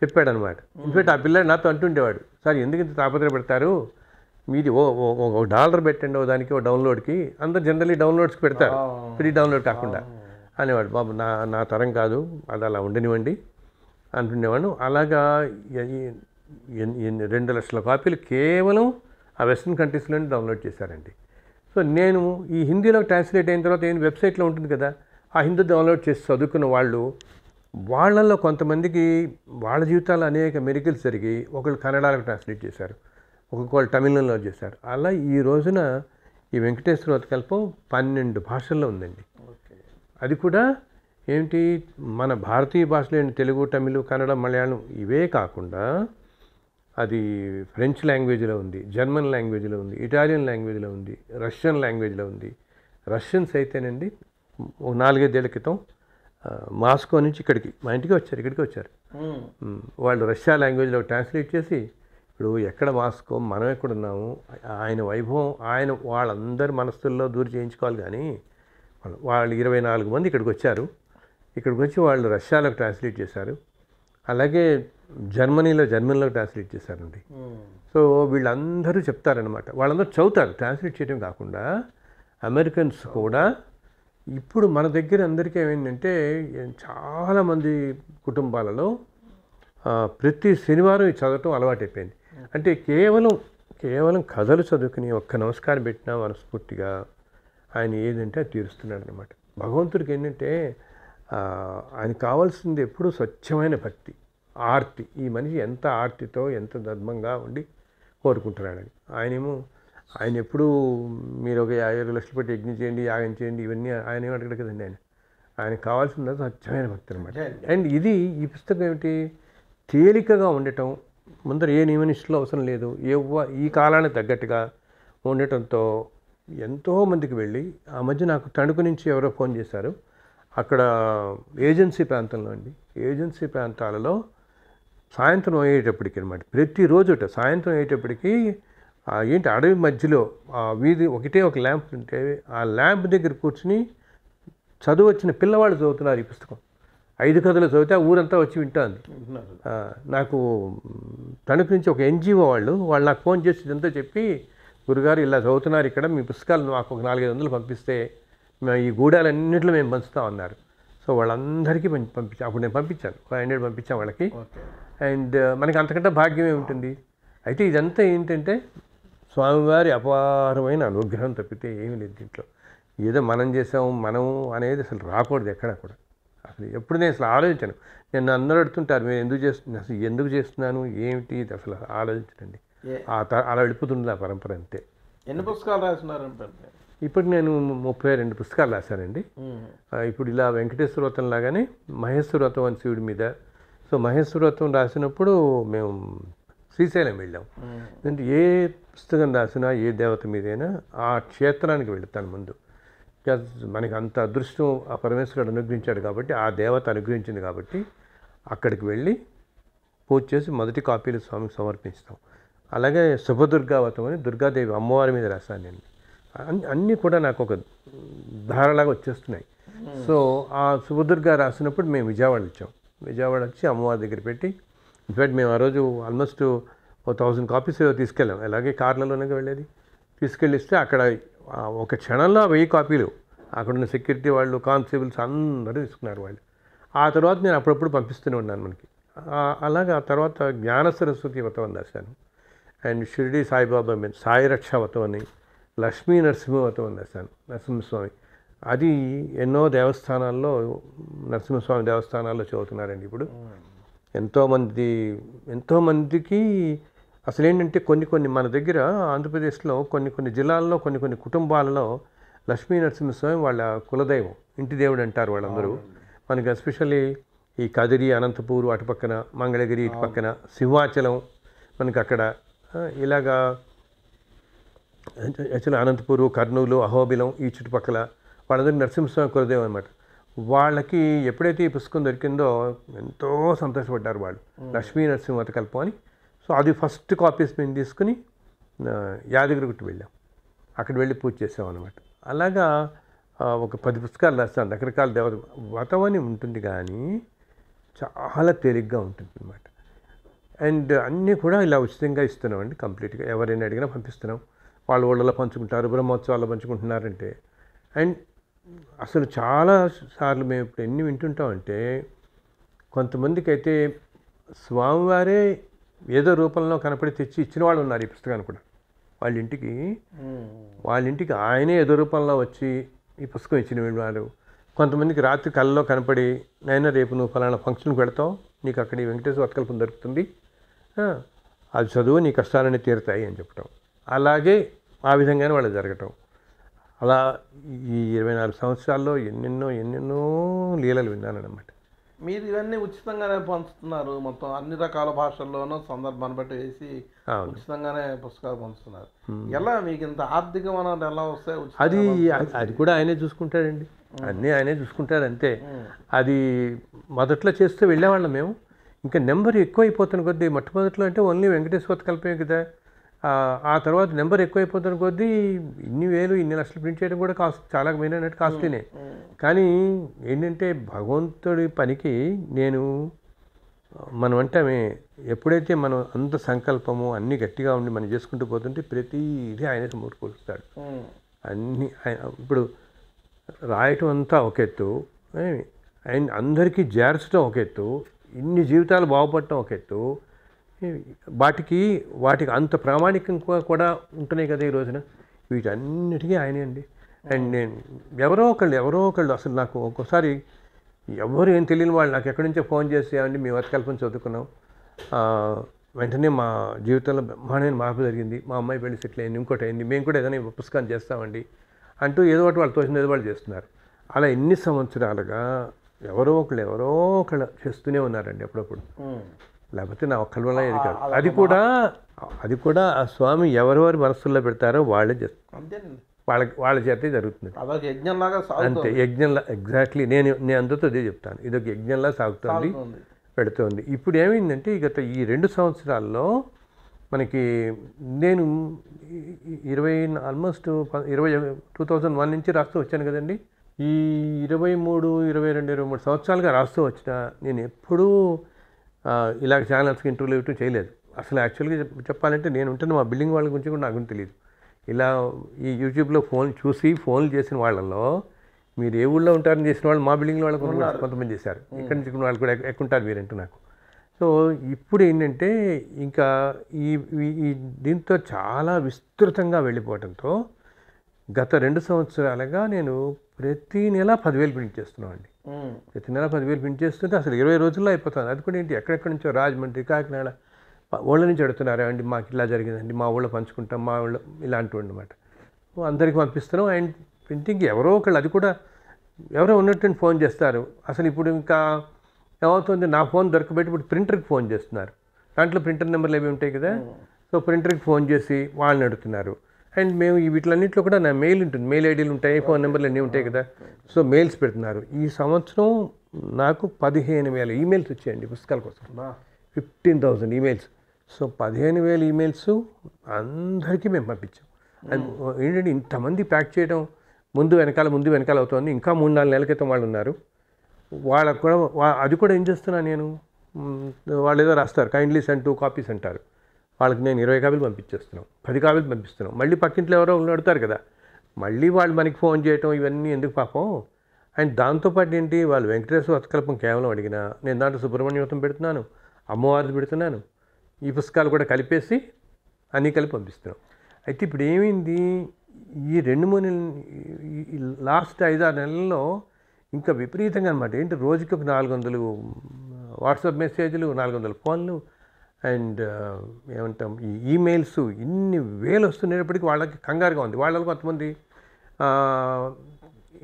S2: చెప్పాడనమాట. ఇన్ఫాక్ట్ ఆ పిల్లాడు నాతో అంటుండేవాడు, సార్ ఎందుకు ఇంత తాపత్రయ పెడతారు, మీది $1 పెట్టండి దానికి ఓ డౌన్లోడ్కి, అందరు జనరల్లీ డౌన్లోడ్స్కి పెడతారు ఫ్రీ డౌన్లోడ్ కాకుండా అనేవాడు. బాబు నా తరం కాదు, అది అలా ఉండనివ్వండి అంటుండేవాడు. అలాగా 2 లక్షల కాపీలు కేవలం ఆ వెస్ట్రన్ కంట్రీస్లోనే డౌన్లోడ్ చేశారండి. సో నేను ఈ హిందీలో ట్రాన్స్లేట్ అయిన తర్వాత ఏం వెబ్సైట్లో ఉంటుంది కదా, ఆ హిందీ డౌన్లోడ్ చేసి చదువుకున్న వాళ్ళల్లో కొంతమందికి వాళ్ళ జీవితాల్లో అనేక మెరికల్స్ జరిగి ఒకళ్ళు కన్నడలో ట్రాన్స్లేట్ చేశారు, ఒక్కొక్కళ్ళు తమిళంలో చేశారు. అలా ఈ రోజున ఈ వెంకటేశ్వర వ్రతకల్పం 12 భాషల్లో ఉందండి. అది కూడా ఏంటి, మన భారతీయ భాషలో తెలుగు, తమిళ, కన్నడ, మలయాళం ఇవే కాకుండా అది ఫ్రెంచ్ లాంగ్వేజ్లో ఉంది, జర్మన్ లాంగ్వేజ్లో ఉంది, ఇటాలియన్ లాంగ్వేజ్లో ఉంది, రష్యన్ లాంగ్వేజ్లో ఉంది. రష్యన్స్ అయితేనండి 4-5 ఏళ్ల క్రితం మాస్కో నుంచి మా ఇంటికి వచ్చారు. వాళ్ళు రష్యా లాంగ్వేజ్లో ట్రాన్స్లేట్ చేసి, ఇప్పుడు ఎక్కడ మాస్కో, మనం ఎక్కడున్నాము, ఆయన వైభవం వాళ్ళందరి మనస్సుల్లో దూరం చేయించుకోవాలి. కానీ వాళ్ళు 24 మంది ఇక్కడికి వచ్చి వాళ్ళు రష్యాలోకి ట్రాన్స్లేట్ చేశారు. అలాగే జర్మన్లోకి ట్రాన్స్లేట్ చేశారండి. సో వీళ్ళందరూ చెప్తారనమాట, వాళ్ళందరూ చదువుతారు, ట్రాన్స్లేట్ చేయడం కాకుండా అమెరికన్స్ కూడా. ఇప్పుడు మన దగ్గర అందరికీ ఏమైందంటే చాలామంది కుటుంబాలలో ప్రతి శనివారం చదవటం అలవాటైపోయింది. అంటే కేవలం కథలు చదువుకుని ఒక్క నమస్కారం పెట్టినా మనస్ఫూర్తిగా ఆయన ఏదంటే అది తీరుస్తున్నాడు అనమాట. భగవంతుడికి ఏంటంటే ఆయనకు కావాల్సింది ఎప్పుడూ స్వచ్ఛమైన భక్తి, ఆర్తి. ఈ మనిషి ఎంత ఆర్తితో ఎంత ధర్మంగా ఉండి కోరుకుంటున్నాడని. ఆయన ఎప్పుడూ మీరు ఒక 50 లక్షలు పెట్టి యజ్ఞం చేయండి, యాగం చేయండి, ఇవన్నీ ఆయన ఏమి అడగడు కదండి. ఆయనకు కావాల్సింది స్వచ్ఛమైన భక్తి అనమాట. అండ్ ఈ పుస్తకం ఏమిటి, తేలికగా ఉండటం, ముందర ఏ నియమనిష్టలో అవసరం లేదు, ఈ కాలానికి తగ్గట్టుగా ఉండటంతో ఎంతోమందికి వెళ్ళి. ఆ మధ్య నాకు తణుకు నుంచి ఎవరో ఫోన్ చేశారు, అక్కడ ఏజెన్సీ ప్రాంతంలో అండి, ఏజెన్సీ ప్రాంతాలలో సాయంత్రం అయ్యేటప్పటికి అనమాట, ప్రతిరోజు సాయంత్రం అయ్యేటప్పటికి ఏంటి అడవి మధ్యలో ఆ వీధి ఒకటే ఒక ల్యాంప్ ఉంటే ఆ ల్యాంప్ దగ్గర కూర్చుని చదువు వచ్చిన పిల్లవాళ్ళు చదువుతున్నారు ఈ పుస్తకం. 5 కథలు చదివితే ఆ ఊరంతా వచ్చి వింటుంది. నాకు తణుకు నుంచి ఒక ఎన్జిఓ వాళ్ళు నాకు ఫోన్ చేసి ఇదంతా చెప్పి, గురుగారు ఇలా చదువుతున్నారు ఇక్కడ, మీ పుస్తకాలు మాకు ఒక 400-500 పంపిస్తే ఈ గూడాలన్నింటిలో మేము పంచుతామన్నారు. సో వాళ్ళందరికీ పంపించాను. అప్పుడు నేను పంపించాను, 500 పంపించాను వాళ్ళకి. అండ్ మనకి అంతకంటే భాగ్యమే ఉంటుంది. అయితే ఇదంతా ఏంటంటే స్వామివారి అపారమైన అనుగ్రహం తప్పితే ఏమీ లేదు దీంట్లో. ఏదో మనం చేసాము మనం అనేది అసలు రాకూడదు ఎక్కడ కూడా. అసలు ఎప్పుడు నేను అసలు ఆలోచించాను. నేను అందరూ అడుగుతుంటారు మీరు ఎందుకు చేస్తున్నారు, అసలు ఎందుకు చేస్తున్నాను ఏమిటి, ఇది అసలు ఆలోచించండి. అలా వెళ్ళిపోతుంది ఆ పరంపర అంతే.
S1: ఎన్ని పుస్తకాలు రాసినారంటే?
S2: ఇప్పుడు నేను 32 పుస్తకాలు రాశానండి. ఇప్పుడు ఇలా వెంకటేశ్వర వ్రతం లాగానే మహేశ్వర వ్రతం అని శివుడి మీద. సో మహేశ్వర వ్రతం రాసినప్పుడు మేము శ్రీశైలం వెళ్ళాం. అంటే ఏ పుస్తకం రాసినా ఏ దేవత మీదైనా ఆ క్షేత్రానికి వెళుతాను ముందు. మనకి అంత అదృష్టం ఆ పరమేశ్వరుడు అనుగ్రహించాడు కాబట్టి, ఆ దేవత అనుగ్రహించింది కాబట్టి అక్కడికి వెళ్ళి పూజ చేసి మొదటి కాపీలు స్వామికి సమర్పిస్తాం. అలాగే శుభదుర్గావతం అని దుర్గాదేవి అమ్మవారి మీద రాశాను నేను. అన్నీ కూడా నాకు ఒక ధారలాగా వచ్చేస్తున్నాయి. సో ఆ శుభదుర్గా రాసినప్పుడు మేము విజయవాడ వచ్చాం. విజయవాడ వచ్చి అమ్మవారి దగ్గర పెట్టి, ఇన్ఫ్యాక్ట్ మేము ఆ రోజు ఆల్మోస్ట్ 1000 కాపీస్ తీసుకెళ్ళాం. అలాగే కార్లలోనే వెళ్ళేది. తీసుకెళ్ళిస్తే అక్కడ ఒక క్షణంలో 1000 కాపీలు అక్కడున్న సెక్యూరిటీ వాళ్ళు, కానిస్టేబుల్స్ అందరూ తీసుకున్నారు వాళ్ళు. ఆ తర్వాత నేను అప్పుడప్పుడు పంపిస్తూనే ఉన్నాను మనకి. అలాగే ఆ తర్వాత జ్ఞాన సరస్వతి వ్రతం అని రాశాను. అండ్ షిరిడి సాయిబాబా మీద సాయి రక్షా వ్రతం అని, లక్ష్మీ నరసింహ వ్రతం అని రాశాను, నరసింహస్వామి. అది ఎన్నో దేవస్థానాల్లో, నరసింహస్వామి దేవస్థానాల్లో చదువుతున్నారండి ఇప్పుడు. ఎంతోమందికి అసలు ఏంటంటే కొన్ని మన దగ్గర ఆంధ్రప్రదేశ్లో కొన్ని జిల్లాల్లో కొన్ని కుటుంబాలలో లక్ష్మీ నరసింహస్వామి వాళ్ళ కులదైవం, ఇంటి దేవుడు అంటారు వాళ్ళందరూ. మనకి ఎస్పెషల్లీ ఈ కదిరి, అనంతపూరు అటుపక్కన, మంగళగిరి ఇటు పక్కన, సింహాచలం మనకి అక్కడ ఇలాగా యాక్చువల్లీ అనంతపూరు, కర్నూలు, అహోబిలం ఈ చుట్టుపక్కల వాళ్ళందరూ నరసింహస్వామి కులదైవం అనమాట. వాళ్ళకి ఎప్పుడైతే ఈ పుస్తకం దొరికిందో ఎంతో సంతోషపడ్డారు వాళ్ళు, లక్ష్మీ నరసింహ కల్పం అని. సో అది ఫస్ట్ కాపీస్ మేము తీసుకుని యాదగిరిగుట్ట వెళ్ళాం. అక్కడ వెళ్ళి పూజ చేసాం అనమాట. అలాగా ఒక 10 పుస్తకాలు రాస్తాను. రకరకాల దేవత వ్రతం అని ఉంటుంది కానీ చాలా తేలిగ్గా ఉంటుంది అనమాట. అండ్ అన్నీ కూడా ఇలా ఉచితంగా ఇస్తున్నాం అండి, కంప్లీట్గా. ఎవరైనా అడిగినా పంపిస్తున్నాం. వాళ్ళ ఊళ్ళలో పంచుకుంటారు, బ్రహ్మోత్సవాల్లో పంచుకుంటున్నారంటే. అండ్ అసలు చాలా సార్లు మేము ఇప్పుడు ఎన్ని వింటుంటామంటే, కొంతమందికి అయితే స్వామివారే ఏదో రూపంలో కనపడి తెచ్చి ఇచ్చిన వాళ్ళు ఉన్నారు ఈ పుస్తకాన్ని కూడా. వాళ్ళ ఇంటికి ఆయనే ఏదో రూపంలో వచ్చి ఈ పుస్తకం ఇచ్చిన వాళ్ళు. కొంతమందికి రాత్రి కళ్ళలో కనపడి, నైనా రేపు నువ్వు ఫలానా ఫంక్షన్కి వెళతావు, నీకు అక్కడ ఈ వెంకటేశ్వర వ్రతకల్పం దొరుకుతుంది, అది చదువు, నీ కష్టాలన్నీ తీరుతాయి అని చెప్పటం. అలాగే ఆ విధంగానే వాళ్ళు జరగటం. అలా ఈ 24 సంవత్సరాల్లో ఎన్నెన్నో లీలలు విన్నానన్నమాట.
S1: మీరు ఇవన్నీ ఉచితంగానే పంచుతున్నారు, మొత్తం అన్ని రకాల భాషల్లోనూ సందర్భాన్ని బట్టి వేసి ఉచితంగానే పుస్తకాలు పంచుతున్నారు. ఎలా మీకు ఇంత ఆర్థిక వనరులు ఎలా వస్తాయి?
S2: అది కూడా ఆయనే చూసుకుంటాడండి, అన్నీ ఆయనే చూసుకుంటాడు అంతే. అది మొదట్లో చేస్తూ వెళ్ళేవాళ్ళం మేము. ఇంకా నెంబర్ ఎక్కువైపోతున్న కొద్దీ, మొట్టమొదట్లో అంటే ఓన్లీ వెంకటేశ్వర కల్పమే కదా. ఆ తర్వాత నెంబర్ ఎక్కువైపోతున్న కొద్దీ ఇన్ని వేలు, ఇన్ని లక్షలు ప్రింట్ చేయడం కూడా చాలా మెయినట్టు కాస్ట్లీనే. కానీ ఏంటంటే భగవంతుడి పనికి మనం అంటామే, ఎప్పుడైతే మనం అంత సంకల్పము అన్నీ గట్టిగా ఉండి మనం చేసుకుంటూ పోతుంటే ప్రతిదీ ఆయన సమకూరుస్తాడు. అన్నీ ఇప్పుడు రాయటం అంతా ఒక ఎత్తు, అండ్ అందరికీ చేర్చడం ఒక ఎత్తు, ఇన్ని జీవితాలు బాగుపడటం ఒక ఎత్తు. వాటికి అంత ప్రామాణికంగా కూడా ఉంటున్నాయి కదా ఈ రోజున. వీటన్నిటికీ ఆయనే అండి. అండ్ నేను ఎవరో ఒకళ్ళు అసలు నాకు ఒక్కోసారి ఎవరు ఏం తెలియని వాళ్ళు నాకు ఎక్కడి నుంచో ఫోన్ చేసి, ఏమండి మీ వ్రతకల్పం చదువుకున్నాం, వెంటనే మా జీవితంలో బ్రహ్మాండమైన మార్పు జరిగింది, మా అమ్మాయి పెళ్లి సెటిల్ అయింది, ఇంకోటి అయింది, మేము కూడా ఏదైనా పుస్తకాన్ని చేస్తామండి అంటూ ఏదో ఒకటి వాళ్ళు తోచిన ఏదో వాళ్ళు చేస్తున్నారు. అలా ఎన్ని సంవత్సరాలుగా ఎవరో ఒకళ్ళు చేస్తూనే ఉన్నారండి అప్పుడప్పుడు. లేకపోతే నా ఒక్కళ్ళ వల్ల ఇది కాదు. అది కూడా ఆ స్వామి ఎవరెవరి మనస్సుల్లో పెడతారో వాళ్ళే చేస్తారు.
S1: అంతేనండి.
S2: వాళ్ళ చేతే జరుగుతుంది.
S1: అదొక యజ్ఞంలాగా
S2: అంతే,
S1: సాగుతుంది.
S2: యజ్ఞంలా. ఎగ్జాక్ట్లీ నేను అందరితో అదే చెప్తాను, ఇదొక యజ్ఞంలా సాగుతుంది, పెడుతోంది. ఇప్పుడు ఏమైందంటే గత ఈ 2 సంవత్సరాల్లో మనకి నేను 2001 నుంచి రాస్తూ వచ్చాను కదండి. ఈ 22, 23 సంవత్సరాలుగా రాస్తూ వచ్చిన నేను ఎప్పుడూ ఇలాగ ఛానల్స్కి ఇంటర్వ్యూలు ఇవ్వటం చేయలేదు. అసలు యాక్చువల్గా చెప్పాలంటే నేను ఉంటున్న మా బిల్డింగ్ వాళ్ళ గురించి కూడా నాకు తెలియదు. ఇలా ఈ యూట్యూబ్లో ఫోన్లు చేసిన వాళ్ళలో మీరు ఏ ఊళ్ళో ఉంటారని చేసిన వాళ్ళు మా బిల్డింగ్లో వాళ్ళు కొంతమంది చేశారు. ఇక్కడి నుంచి వాళ్ళు కూడా ఎక్కుంటారు మీరంటూ నాకు. సో ఇప్పుడు ఏంటంటే ఇంకా ఈ దీంతో చాలా విస్తృతంగా వెళ్ళిపోవడంతో గత 2 సంవత్సరాలుగా నేను ప్రతి నెల 10,000 ప్రింట్ చేస్తున్నాను అండి. ప్రతి నెల 10,000 ప్రింట్ చేస్తుంటే అసలు 20 రోజుల్లో అయిపోతుంది. అది కూడా ఏంటి, ఎక్కడెక్కడి నుంచో రాజమండ్రి, కాకినాడ ఊళ్ళ నుంచి అడుగుతున్నారు, అండి మాకు ఇలా జరిగిందండి, మా ఊళ్ళో పంచుకుంటాం, మా ఊళ్ళో ఇలాంటివి అనమాట. అందరికీ పంపిస్తున్నాం. అండ్ ప్రింటింగ్ ఎవరో ఒకళ్ళు, అది కూడా ఎవరో ఉన్నట్టు ఫోన్ చేస్తారు. అసలు ఇప్పుడు ఇంకా ఏమవుతుంది, నా ఫోన్ దొరకబెట్టి ఇప్పుడు ప్రింటర్కి ఫోన్ చేస్తున్నారు. దాంట్లో ప్రింటర్ నెంబర్లు ఏవి ఉంటాయి కదా, సో ప్రింటర్కి ఫోన్ చేసి వాళ్ళని అడుగుతున్నారు. అండ్ మేము వీటిలన్నింటిలో కూడా నా మెయిల్ ఉంటుంది, మెయిల్ ఐడీలు ఉంటాయి, ఫోన్ నెంబర్లు అన్నీ ఉంటాయి కదా, సో మెయిల్స్ పెడుతున్నారు. ఈ సంవత్సరం నాకు 15,000 ఈమెయిల్స్ వచ్చాయండి పుస్తకాల కోసం. 15,000 ఈమెయిల్స్. సో 15,000 ఈమెయిల్స్ అందరికీ మేము పంపించాం. ఏంటంటే ఇంతమంది ప్యాక్ చేయడం ముందు వెనకాల అవుతుంది. ఇంకా 3-4 నెలల క్రితం వాళ్ళు ఉన్నారు. వాళ్ళకు కూడా అది కూడా ఏం చేస్తున్నా నేను, వాళ్ళు ఏదో రాస్తారు, కైండ్లీ సెండ్ 2 కాపీస్ అంటారు. వాళ్ళకి నేను 20 కాపీలు పంపించేస్తున్నాం, 10 కాపీలు పంపిస్తున్నాం. మళ్ళీ పక్కింట్లో ఎవరో అడుగుతారు కదా, మళ్ళీ వాళ్ళు మనకి ఫోన్ చేయటం ఇవన్నీ ఎందుకు పాపం. అండ్ దాంతోపాటు ఏంటి, వాళ్ళు వెంకటేశ్వర వతకల్పం కేవలం అడిగినా నేను దాంట్లో సుబ్రహ్మణ్య వ్రతం పెడుతున్నాను, అమ్మవారిది పెడుతున్నాను, ఈ పుస్తకాలు కూడా కలిపేసి అన్నీ కలిపి పంపిస్తున్నాం. అయితే ఇప్పుడు ఏమైంది, ఈ 2-3 లాస్ట్ 5-6 నెలల్లో ఇంకా విపరీతంగా అనమాట. ఏంటి, రోజుకి ఒక 400 వాట్సాప్ మెసేజ్లు, 400 ఫోన్లు, అండ్ ఏమంటాం ఈ ఈమెయిల్స్ ఇన్ని వేలు వస్తున్నప్పటికీ వాళ్ళకి కంగారుగా ఉంది. వాళ్ళలో కొంతమంది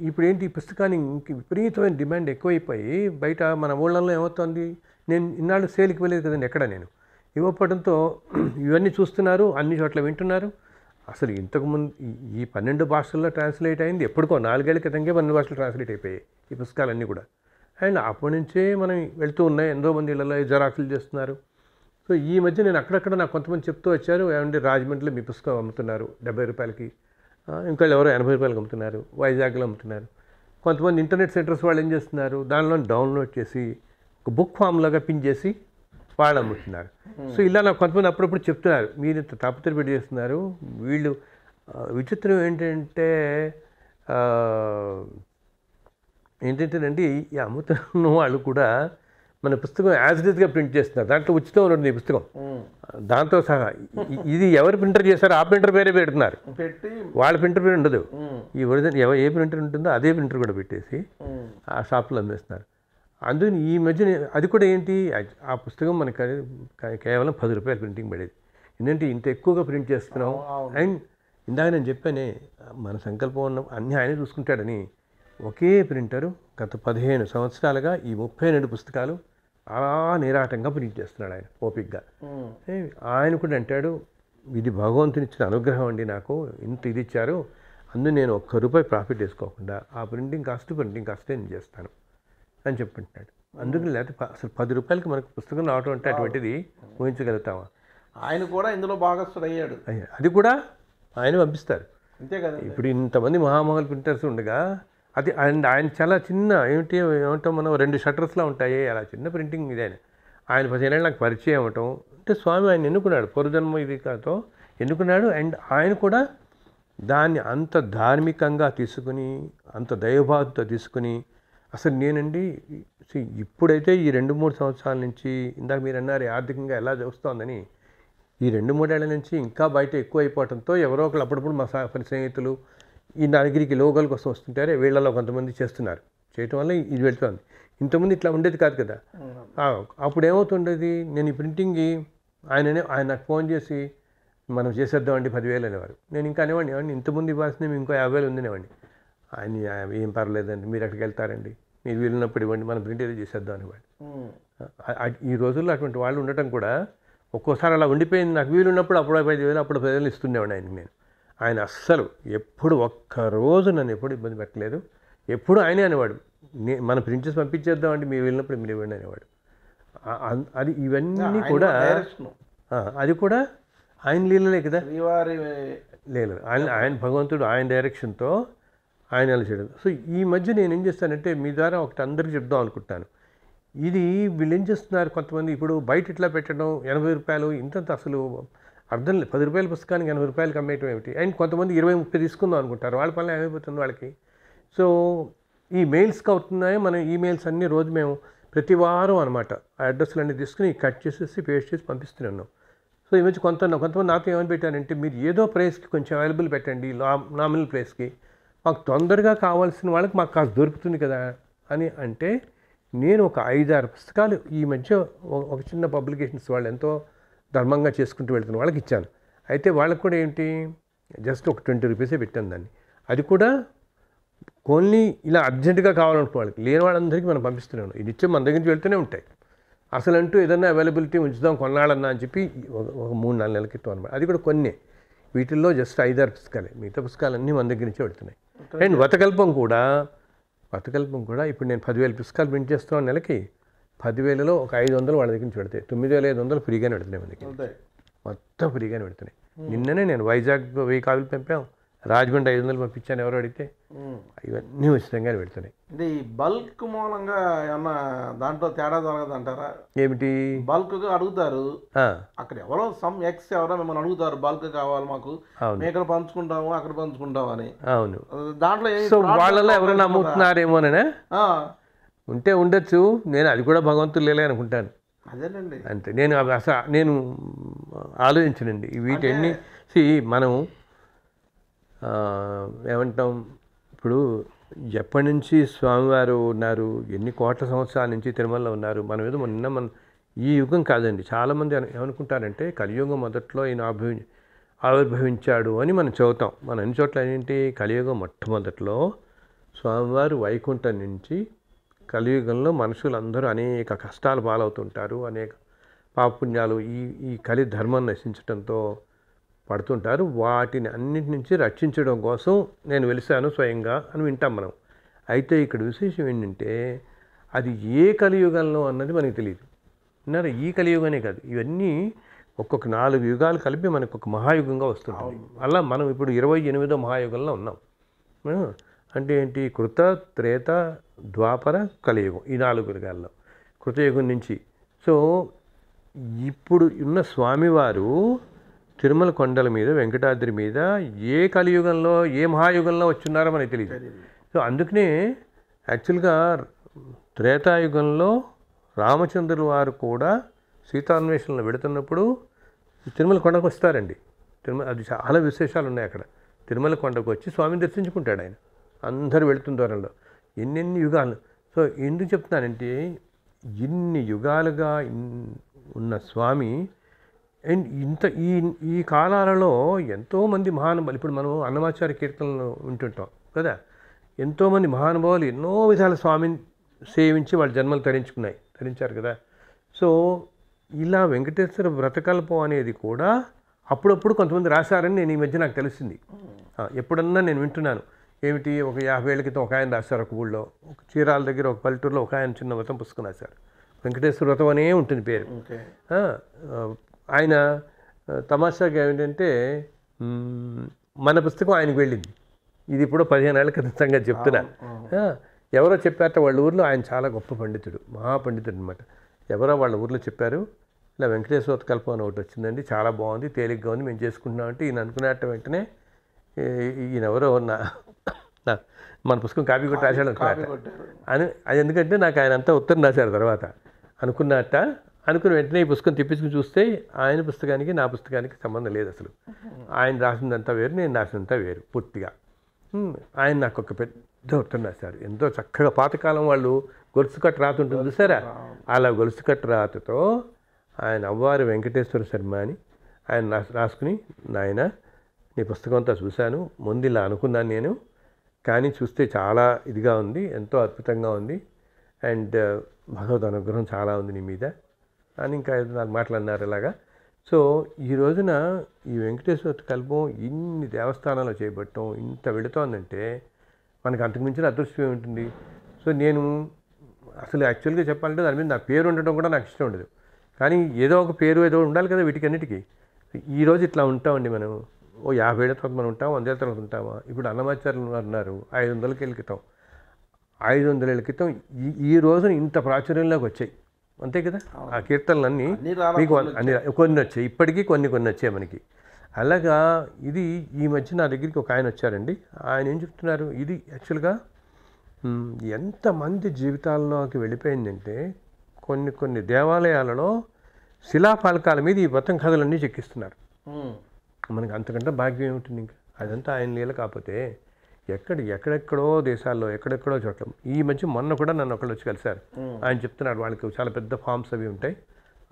S2: ఇప్పుడు ఏంటి, ఈ పుస్తకాన్ని ఇంక విపరీతమైన డిమాండ్ ఎక్కువైపోయి బయట మన ఊళ్ళల్లో ఏమవుతుంది, నేను ఇన్నాళ్ళు సేల్కి వెళ్ళేది కదండి ఎక్కడ, నేను ఇవ్వడంతో ఇవన్నీ చూస్తున్నారు, అన్ని చోట్ల వింటున్నారు. అసలు ఇంతకుముందు ఈ 12 భాషల్లో ట్రాన్స్లేట్ అయింది ఎప్పటికో 4 ఏళ్ల క్రితంగా 12 భాషలు ట్రాన్స్లేట్ అయిపోయాయి ఈ పుస్తకాలన్నీ కూడా. అండ్ అప్పటి నుంచే మనం వెళ్తూ ఉన్నాయి, ఎంతోమంది ఇళ్ళలో జెరాక్స్లు చేస్తున్నారు. సో ఈ మధ్య నేను అక్కడక్కడ నాకు కొంతమంది చెప్తూ వచ్చారు, ఏమంటే రాజమండ్రిలో మీ పుస్తకం అమ్ముతున్నారు 70 రూపాయలకి, ఇంకా ఎవరో 80 రూపాయలకి అమ్ముతున్నారు, వైజాగ్లో అమ్ముతున్నారు. కొంతమంది ఇంటర్నెట్ సెంటర్స్ వాళ్ళు ఏం చేస్తున్నారు, దానిలో డౌన్లోడ్ చేసి ఒక బుక్ ఫామ్ లాగా పిన్ చేసి వాళ్ళు అమ్ముతున్నారు. సో ఇలా నాకు కొంతమంది అప్పుడప్పుడు చెప్తున్నారు, మీరు ఇంత తప్పుతరి పెట్టి చేస్తున్నారు. వీళ్ళు విచిత్రం ఏంటంటేనండి, ఈ అమ్ముతున్న వాళ్ళు కూడా మన పుస్తకం యాజ్ ఇట్ ఈస్గా ప్రింట్ చేస్తున్నారు. దాంట్లో ఉచితం ఉంటుంది ఈ పుస్తకం దాంతో సహా. ఇది ఎవరు ప్రింటర్ చేస్తారో ఆ ప్రింటర్ పేరే పెడుతున్నారు, వాళ్ళ ప్రింటర్ పేరు ఉండదు. ఈ ఒరిజినల్ ఏ ప్రింటర్ ఉంటుందో అదే ప్రింటర్ కూడా పెట్టేసి ఆ షాప్లో అందిస్తున్నారు. అందుకని ఈ మధ్య అది కూడా ఏంటి, ఆ పుస్తకం మనకి కేవలం 10 రూపాయలు ప్రింటింగ్ పడేది. ఎందుకంటే ఇంత ఎక్కువగా ప్రింట్ చేస్తున్నాం. అండ్ ఇందాక నేను చెప్పానే, మన సంకల్పం ఉన్న అన్నీ ఆయన చూసుకుంటాడని ఒకే ప్రింటరు గత 15 సంవత్సరాలుగా ఈ 32 పుస్తకాలు అలా నిరాటంగా ప్రింట్ చేస్తున్నాడు ఆయన ఓపిక్గా. ఆయన కూడా అంటాడు, ఇది భగవంతుని ఇచ్చిన అనుగ్రహం అండి, నాకు ఇంత ఇది ఇచ్చారు, అందుకు నేను ₹1 ప్రాఫిట్ వేసుకోకుండా ఆ ప్రింటింగ్ కాస్ట్ నేను చేస్తాను అని చెప్పుంటున్నాడు. అందుకని లేకపోతే అసలు 10 రూపాయలకి మనకు పుస్తకం రావటం అంటే అటువంటిది ఊహించగలుగుతామా.
S1: ఆయన కూడా ఇందులో భాగస్థుడు అయ్యాడు,
S2: అది కూడా ఆయన పంపిస్తారు.
S1: అంతే కదా.
S2: ఇప్పుడు ఇంతమంది మహామహల్ ప్రింటర్స్ ఉండగా అది ఆయన చాలా చిన్న ఏమంటాం మనం 2 షట్టర్స్లా ఉంటాయి అలా చిన్న ప్రింటింగ్ ఇదే. ఆయన 15 ఏళ్ళు నాకు పరిచయం అవ్వటం అంటే స్వామి ఆయన ఎన్నుకున్నాడు, పూర్వజన్మ ఇది కాతో ఎన్నుకున్నాడు. అండ్ ఆయన కూడా దాన్ని అంత ధార్మికంగా తీసుకుని, అంత దైవభావంతో తీసుకుని, అసలు నేనండి ఇప్పుడైతే ఈ 2-3 సంవత్సరాల నుంచి, ఇందాక మీరు అన్నారు ఆర్థికంగా ఎలా చూస్తోందని, ఈ 2-3 ఏళ్ల నుంచి ఇంకా బయట ఎక్కువ అయిపోవడంతో ఎవరో ఒకళ్ళు అప్పుడప్పుడు మా స్నేహితులు ఈ నా దగ్గరికి లోగోల కోసం వస్తుంటారే, వీళ్ళలో కొంతమంది చేయటం వల్ల ఇది వెళ్తుంది. ఇంతకుముందు ఇట్లా ఉండేది కాదు కదా. అప్పుడు ఏమవుతుండేది, నేను ఈ ప్రింటింగ్ ఆయన నాకు ఫోన్ చేసి మనం చేసేద్దామండి 10,000 అనేవారు. నేను ఇంకా అనేవాడిని, ఇంతకుముందు ఇవ్వాల్సింది మేము ఇంకో 50,000 ఉందినేవాడిని. ఆయన ఏం పర్లేదండి, మీరు ఎక్కడికి వెళ్తారండి, మీరు వీలున్నప్పుడు ఇవ్వండి, మనం ప్రింట్ ఏదో చేసేద్దాం అనేవాడు. ఈ రోజుల్లో అటువంటి వాళ్ళు ఉండటం కూడా ఒక్కోసారి అలా ఉండిపోయింది. నాకు వీలున్నప్పుడు అప్పుడు 5,000 అప్పుడు 10,000 ఇస్తుండేవాడిని ఆయనకి నేను. ఆయన అస్సలు ఎప్పుడు ఒక్కరోజు నన్ను ఎప్పుడు ఇబ్బంది పెట్టలేదు. ఎప్పుడు ఆయనే అనేవాడు, మన ప్రించెస్ పంపించేద్దామండి మీరు వెళ్ళినప్పుడు మీరు ఇవ్వండి అనేవాడు. అది ఇవన్నీ కూడా అది కూడా ఆయన లీలలే కదా, లేదు ఆయన భగవంతుడు ఆయన డైరెక్షన్తో ఆయన అలా చేయడం. సో ఈ మధ్య నేను ఏం చేస్తానంటే మీ ద్వారా ఒకటి అందరికీ చెప్దాం అనుకుంటాను. ఇది వీళ్ళు ఏం చేస్తున్నారు కొంతమంది, ఇప్పుడు బయట ఇట్లా పెట్టడం 80 రూపాయలు ఇంతంత అసలు అర్థం లేదు. 10 రూపాయల పుస్తకానికి 80 రూపాయలకి అమ్మేయటం ఏమిటి? అండ్ కొంతమంది 20-30 తీసుకుందాం అనుకుంటారు. వాళ్ళ పనులు ఏమైపోతుంది వాళ్ళకి. సో ఈ మెయిల్స్కి అవుతున్నాయో మన ఈమెయిల్స్ అన్నీ రోజు మేము ప్రతి వారం అనమాట ఆ అడ్రస్లు అన్నీ తీసుకుని కట్ చేసేసి పేస్ట్ చేసి పంపిస్తున్నాను. సో ఈ మధ్య కొంతమంది నాతో ఏమని పెట్టారంటే, మీరు ఏదో ప్రైస్కి కొంచెం అవైలబుల్ పెట్టండి, నామినల్ ప్రైస్కి, మాకు తొందరగా కావాల్సిన వాళ్ళకి మాకు కాస్త దొరుకుతుంది కదా అని అంటే, నేను ఒక 5-6 పుస్తకాలు ఈ మధ్య ఒక చిన్న పబ్లికేషన్స్ వాళ్ళు ఎంతో ధర్మంగా చేసుకుంటూ వెళ్తున్న వాళ్ళకి ఇచ్చాను. అయితే వాళ్ళకి కూడా ఏంటి, జస్ట్ ఒక 20 రూపీసే పెట్టాను దాన్ని. అది కూడా ఓన్లీ ఇలా అర్జెంటుగా కావాలనుకున్న వాళ్ళకి, లేని వాళ్ళందరికీ మనం పంపిస్తున్నాను. ఇది ఇచ్చే మన దగ్గర నుంచి వెళ్తూనే ఉంటాయి. అసలు అంటూ ఏదన్నా అవైలబిలిటీ ఉంచుదాం కొన్నాళ్ళన్నా అని చెప్పి ఒక 3-4 నెలల క్రితం అనమాట. అది కూడా కొన్ని వీటిల్లో జస్ట్ 5-6 పుస్తకాలే, మిగతా పుస్తకాలన్నీ మన దగ్గర నుంచే పెడుతున్నాయి. అండ్ వతకల్పం కూడా ఇప్పుడు నేను 10,000 పుస్తకాలు ప్రింట్ చేస్తాను నెలకి. 10,000లో ఒక 500 వాళ్ళ దగ్గర నుంచి పెడతాయి. 9,500 ఫ్రీగానే పెడుతున్నాయి మన దగ్గర, మొత్తం ఫ్రీగానే పెడుతున్నాయి. నిన్ననే నేను వైజాగ్ 1000 కాపీలు పంపాం, రాజమండ్రి 500 పంపించాను ఎవరు అడిగితే. ఇవన్నీ ఉచితంగానే పెడుతున్నాయి.
S1: అంటే ఈ బల్క్ మూలంగా ఏమన్నా దాంట్లో తేడా జరగదు అంటారా?
S2: ఏమిటి?
S1: బల్క్గా అడుగుతారు, అక్కడ ఎవరో ఎవరో మిమ్మల్ని అడుగుతారు, బల్క్ కావాలి మాకు, మేకలు పంచుకుంటాము అక్కడ పంచుకుంటాము అని.
S2: అవును,
S1: దాంట్లో
S2: వాళ్ళలో ఎవరైనా అమ్ముతున్నారేమోనే ఉంటే ఉండొచ్చు. నేను అది కూడా భగవంతుడు లేలే అనుకుంటాను.
S1: అదేనండి,
S2: అంతే. నేను ఆలోచించనండి వీటన్ని. మనం ఏమంటాం, ఇప్పుడు ఎప్పటి నుంచి స్వామివారు ఉన్నారు, ఎన్ని కోట్ల సంవత్సరాల నుంచి తిరుమలలో ఉన్నారు. మనం ఏదో మన ఈ యుగం కాదండి. చాలామంది ఏమనుకుంటారంటే కలియుగం మొదట్లో ఈయన ఆవిర్భవించాడు అని మనం చదువుతాం. మన అన్ని చోట్ల ఏంటి, కలియుగం మొట్టమొదట్లో స్వామివారు వైకుంఠం నుంచి, కలియుగంలో మనుషులందరూ అనేక కష్టాలు పాలవుతుంటారు, అనేక పాపపుణ్యాలు ఈ కలి ధర్మం నశించడంతో పడుతుంటారు. వాటిని అన్నిటి నుంచి రక్షించడం కోసం నేను వెలిశాను స్వయంగా అని వింటాం మనం. అయితే ఇక్కడ విశేషం ఏంటంటే, అది ఏ కలియుగంలో అన్నది మనకి తెలియదు. విన్నారా? ఈ కలియుగనే కాదు, ఇవన్నీ ఒక్కొక్క 4 యుగాలు కలిపి మనకు ఒక మహాయుగంగా వస్తుంటుంది. అలా మనం ఇప్పుడు 28వ మహాయుగంలో ఉన్నాం. అంటే ఏంటి, కృత, త్రేత, ద్వాపర, కలియుగం, ఈ 4 యుగాల్లో కృతయుగం నుంచి. సో ఇప్పుడు ఉన్న స్వామివారు తిరుమల కొండల మీద, వెంకటాద్రి మీద ఏ కలియుగంలో ఏ మహాయుగంలో వచ్చున్నారో మనకి తెలియదు. సో అందుకనే యాక్చువల్గా త్రేతాయుగంలో రామచంద్రుల వారు కూడా సీతాన్వేషణలో వెడుతున్నప్పుడు తిరుమల కొండకు వస్తారండి. అది చాలా విశేషాలు ఉన్నాయి అక్కడ. తిరుమల కొండకు వచ్చి స్వామిని దర్శించుకుంటాడు ఆయన, అందరూ వెళుతున్న దూరంలో. ఎన్నెన్ని యుగాలు. సో ఎందుకు చెప్తున్నానంటే, ఇన్ని యుగాలుగా ఉన్న స్వామి అండ్ ఈ కాలాలలో ఎంతోమంది మహానుభావులు, ఇప్పుడు మనం అన్నమాచార్య కీర్తనలు వింటుంటాం కదా, ఎంతోమంది మహానుభావులు ఎన్నో విధాల స్వామిని సేవించి వాళ్ళ జన్మలు తరించారు కదా. సో ఇలా వెంకటేశ్వర వ్రతకల్పం అనేది కూడా అప్పుడప్పుడు కొంతమంది రాశారని నేను ఈ మధ్య నాకు తెలిసింది. ఎప్పుడన్నా నేను వింటున్నాను, ఏమిటి, ఒక 50 ఏళ్ల క్రితం ఒక ఆయన రాశారు, ఒక ఊళ్ళో, ఒక చీరాల దగ్గర ఒక పల్లెటూరులో ఒక ఆయన చిన్న వ్రతం పుస్తకం రాశారు. వెంకటేశ్వర వ్రతం అనే ఉంటుంది పేరు. ఆయన తమాషాగా ఏమిటంటే, మన పుస్తకం ఆయనకు వెళ్ళింది. ఇది ఇప్పుడు 15 ఏళ్ల క్రితంగా చెప్తున్నా. ఎవరో చెప్పారట వాళ్ళ ఊర్లో, ఆయన చాలా గొప్ప పండితుడు, మహాపండితుడు అనమాట. ఎవరో వాళ్ళ ఊర్లో చెప్పారు, ఇలా వెంకటేశ్వర కల్పం అని ఒకటి వచ్చిందండి, చాలా బాగుంది, తేలిగ్గా ఉంది, మేము చేసుకుంటున్నామంటే ఈయన అనుకున్నట్టు వెంటనే ఈయన ఎవరో మన పుస్తకం కాపీ కొట్టి రాశాడు అని. అది ఎందుకంటే నాకు ఆయన అంతా ఉత్తరం రాశారు తర్వాత అనుకుని వెంటనే ఈ పుస్తకం తెప్పించుకుని చూస్తే ఆయన పుస్తకానికి నా పుస్తకానికి సంబంధం లేదు అసలు. ఆయన రాసిందంతా వేరు, నేను రాసినంతా వేరు పూర్తిగా. ఆయన నాకు ఒక పెద్ద ఉత్తరం రాశారు, ఎంతో చక్కగా. పాతకాలం వాళ్ళు గొలుసు కట్టు రాత ఉంటుంది చూసారా, అలా గొలుసు కట్టు రాతతో ఆయన అవ్వారు వెంకటేశ్వర శర్మ అని ఆయన రాసుకుని, నాయన నీ పుస్తకం అంతా చూశాను, ముందు ఇలా అనుకున్నాను నేను, కానీ చూస్తే చాలా ఇదిగా ఉంది, ఎంతో అద్భుతంగా ఉంది, అండ్ భగవద్ అనుగ్రహం చాలా ఉంది నీ మీద అని ఇంకా 4 మాటలు అన్నారు. ఇలాగా సో ఈ రోజున ఈ వెంకటేశ్వర కల్పం ఇన్ని దేవస్థానాలు చేపట్టడం ఇంత వెళుతోందంటే మనకు అంతకు మించిన అదృష్టం ఏముంటుంది. సో నేను అసలు యాక్చువల్గా చెప్పాలంటే దాని మీద నా పేరు ఉండడం కూడా నాకు ఇష్టం ఉండదు. కానీ ఏదో ఒక పేరు ఏదో ఉండాలి కదా వీటికన్నిటికీ. ఈరోజు ఇట్లా ఉంటామండి మనం. ఓ 50 ఏళ్ళ తర్వాత మనం ఉంటాం, 100 ఏళ్ళ తర్వాత ఉంటామా? ఇప్పుడు అన్నమాచార్యులు అన్నారు 500 ఏళ్ళ క్రితం, 500 ఏళ్ళ క్రితం ఈ రోజున ఇంత ప్రాచుర్యంలోకి వచ్చాయి, అంతే కదా. ఆ కీర్తనలన్నీ మీకు అన్ని కొన్ని వచ్చాయి, ఇప్పటికీ కొన్ని వచ్చాయి మనకి. అలాగా ఇది ఈ మధ్య నా దగ్గరికి ఒక ఆయన వచ్చారండి. ఆయన ఏం చెప్తున్నారు, ఇది యాక్చువల్గా ఎంతమంది జీవితాల్లోకి వెళ్ళిపోయిందంటే కొన్ని దేవాలయాలలో శిలాఫలకాల మీద ఈ మొత్తం కథలన్నీ చెక్కిస్తున్నారు. మనకి అంతకంటే భాగ్యం ఏమిటి ఇంకా. అదంతా ఆయన లీల. కాకపోతే ఎక్కడెక్కడో దేశాల్లో ఎక్కడెక్కడో చోట్ల ఈ మధ్య మొన్న కూడా నన్ను ఒకళ్ళు వచ్చి కలిశారు. ఆయన చెప్తున్నాడు వాళ్ళకి చాలా పెద్ద ఫామ్స్ అవి ఉంటాయి,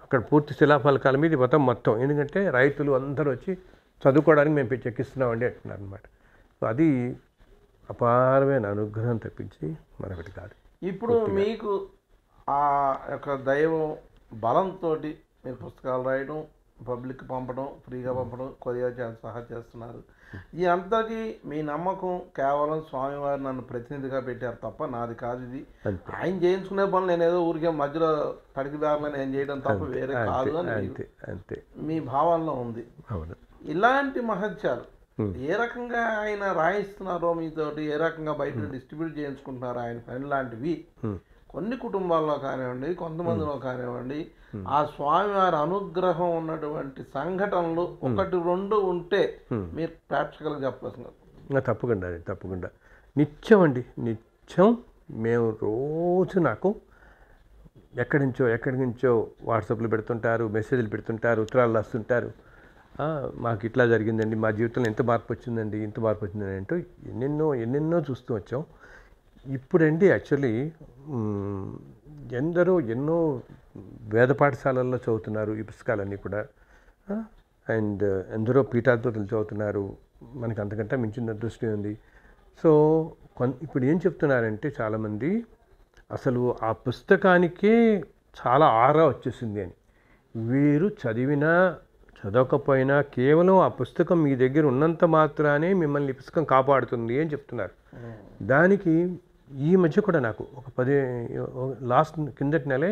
S2: అక్కడ పూర్తి శిలాఫలకాల మీద మొత్తం ఎందుకంటే రైతులు అందరూ వచ్చి చదువుకోవడానికి మేము చెక్కిస్తున్నామండి అంటున్నారు అనమాట. సో అది అపారమైన అనుగ్రహం తప్పించి మరొకటి కాదు.
S1: ఇప్పుడు మీకు ఆ యొక్క దైవం బలంతో మీరు పుస్తకాలు రాయడం, పబ్లిక్ పంపడం, ఫ్రీగా పంపడం, కొరియర్ సహా చేస్తున్నారు. ఈ అంతకి మీ నమ్మకం కేవలం స్వామివారు నన్ను ప్రతినిధిగా పెట్టారు తప్ప నాది కాదు ఇది. ఆయన చేయించుకునే పనులు నేనేదో ఊరికే మధ్యలో తడికిదారులని నేను చేయడం తప్ప వేరే కాదు అని మీ భావనలో ఉంది. ఇలాంటి మహత్యాలు ఏ రకంగా ఆయన రాయిస్తున్నారో మీతోటి, ఏ రకంగా బయట డిస్ట్రిబ్యూట్ చేయించుకుంటున్నారో ఆయన పని లాంటివి కొన్ని కుటుంబాల్లో కానివ్వండి, కొంతమందిలో కానివ్వండి, ఆ స్వామివారి అనుగ్రహం ఉన్నటువంటి సంఘటనలు 1-2 ఉంటే మీరు ప్రేక్షకులకు చెప్పాల్సిన.
S2: తప్పకుండా నిత్యం అండి, నిత్యం మేము రోజు నాకు ఎక్కడి నుంచో వాట్సాప్లో పెడుతుంటారు, మెసేజ్లు పెడుతుంటారు, ఉత్తరాలు రాస్తుంటారు. మాకు ఇట్లా జరిగిందండి, మా జీవితంలో ఇంత మార్పు వచ్చిందండి అంటూ ఎన్నెన్నో చూస్తూ వచ్చాం. ఇప్పుడండి యాక్చువల్లీ ఎన్నో వేద పాఠశాలల్లో చదువుతున్నారు ఈ పుస్తకాలన్నీ కూడా. అండ్ ఎందరో పీఠాధిపతులు చదువుతున్నారు. మనకి అంతకంటే మించిన దృష్టి ఉంది. సో ఇప్పుడు ఏం చెప్తున్నారంటే చాలామంది అసలు ఆ పుస్తకానికే చాలా ఆరా వచ్చేసింది అని. వీరు చదవకపోయినా కేవలం ఆ పుస్తకం మీ దగ్గర ఉన్నంత మాత్రానే మిమ్మల్ని పుస్తకం కాపాడుతుంది అని చెప్తున్నారు. దానికి ఈ మధ్య కూడా నాకు ఒక కిందటి నెలే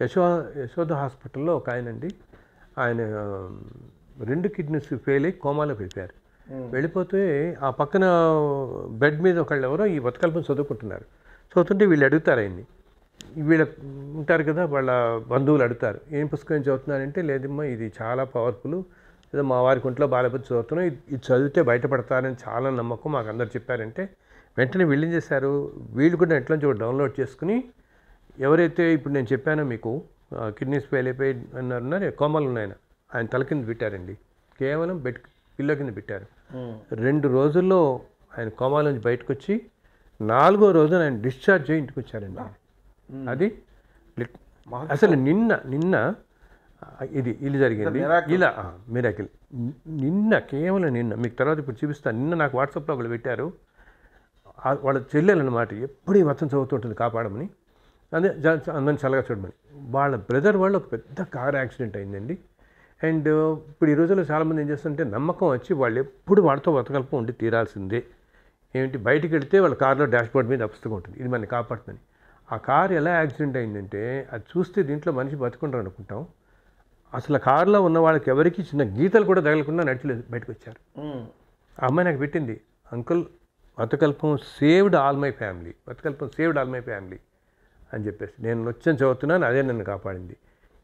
S2: యశోద హాస్పిటల్లో ఒక ఆయన 2 కిడ్నీస్ ఫెయిల్ అయ్యి కోమాలో వెళ్ళిపోయారు. వెళ్ళిపోతే ఆ పక్కన బెడ్ మీద ఒకళ్ళు ఎవరో ఈ వతకల్పం చదువుతుంటే వీళ్ళు అడుగుతారు ఆయన్ని, వీళ్ళ ఉంటారు కదా వాళ్ళ బంధువులు అడుగుతారు, ఏం పుస్తకం చదువుతున్నారంటే, లేదమ్మా ఇది చాలా పవర్ఫుల్, ఏదో మా వారికి ఒంట్లో బాలపతి చదువుతున్నాం, ఇది చదివితే బయటపడతారని చాలా నమ్మకం మాకు అందరు చెప్పారంటే, వెంటనే వీళ్ళు ఏం చేశారు, వీళ్ళు కూడా నెట్లో డౌన్లోడ్ చేసుకుని ఎవరైతే ఇప్పుడు నేను చెప్పానో మీకు కిడ్నీస్ ఫెయిల్ అయిపోయి అన్నారు కోమాలు ఉన్నాయన, ఆయన తల కింద పెట్టారండి, కేవలం పిల్లో కింద పెట్టారు. 2 రోజుల్లో ఆయన కోమాల నుంచి బయటకు వచ్చి 4వ రోజున ఆయన డిశ్చార్జ్ అయ్యి ఇంటికి వచ్చారండి. అది అసలు నిన్న ఇది జరిగింది, ఇలా మిరాకిల్. కేవలం నిన్న మీకు తర్వాత ఇప్పుడు చూపిస్తాను. నిన్న నాకు వాట్సాప్లో ఒకళ్ళు పెట్టారు, వాళ్ళ చెల్లెలు అనమాట, ఎప్పుడు ఈ మొత్తం చదువుతుంటుంది కాపాడమని, అదే అందరిని చల్లగా చూడమని. వాళ్ళ బ్రదర్ వాళ్ళు ఒక పెద్ద కార్ యాక్సిడెంట్ అయిందండి. అండ్ ఇప్పుడు ఈ రోజుల్లో చాలామంది ఏం చేస్తుంటే నమ్మకం వచ్చి వాళ్ళు ఎప్పుడు వాళ్ళతో వతకల్పం ఉండి తీరాల్సిందే. ఏమిటి, బయటికి వెళితే వాళ్ళ కార్లో డాష్బోర్డ్ మీద పుస్తకం ఉంటుంది, ఇది మనని కాపాడుతుంది. ఆ కారు ఎలా యాక్సిడెంట్ అయిందంటే అది చూస్తే దీంట్లో మనిషి బతుకుంటారు అనుకుంటాం. అసలు ఆ కారులో ఉన్న వాళ్ళకి ఎవరికి చిన్న గీతలు కూడా తగలకుండా నడిచలేదు, బయటకు వచ్చారు. ఆ అమ్మాయి నాకు పెట్టింది, అంకుల్ వతకల్పం సేవ్డ్ ఆల్ మై ఫ్యామిలీ అని చెప్పేసి. నేను వచ్చని చదువుతున్నాను, అదే నన్ను కాపాడింది.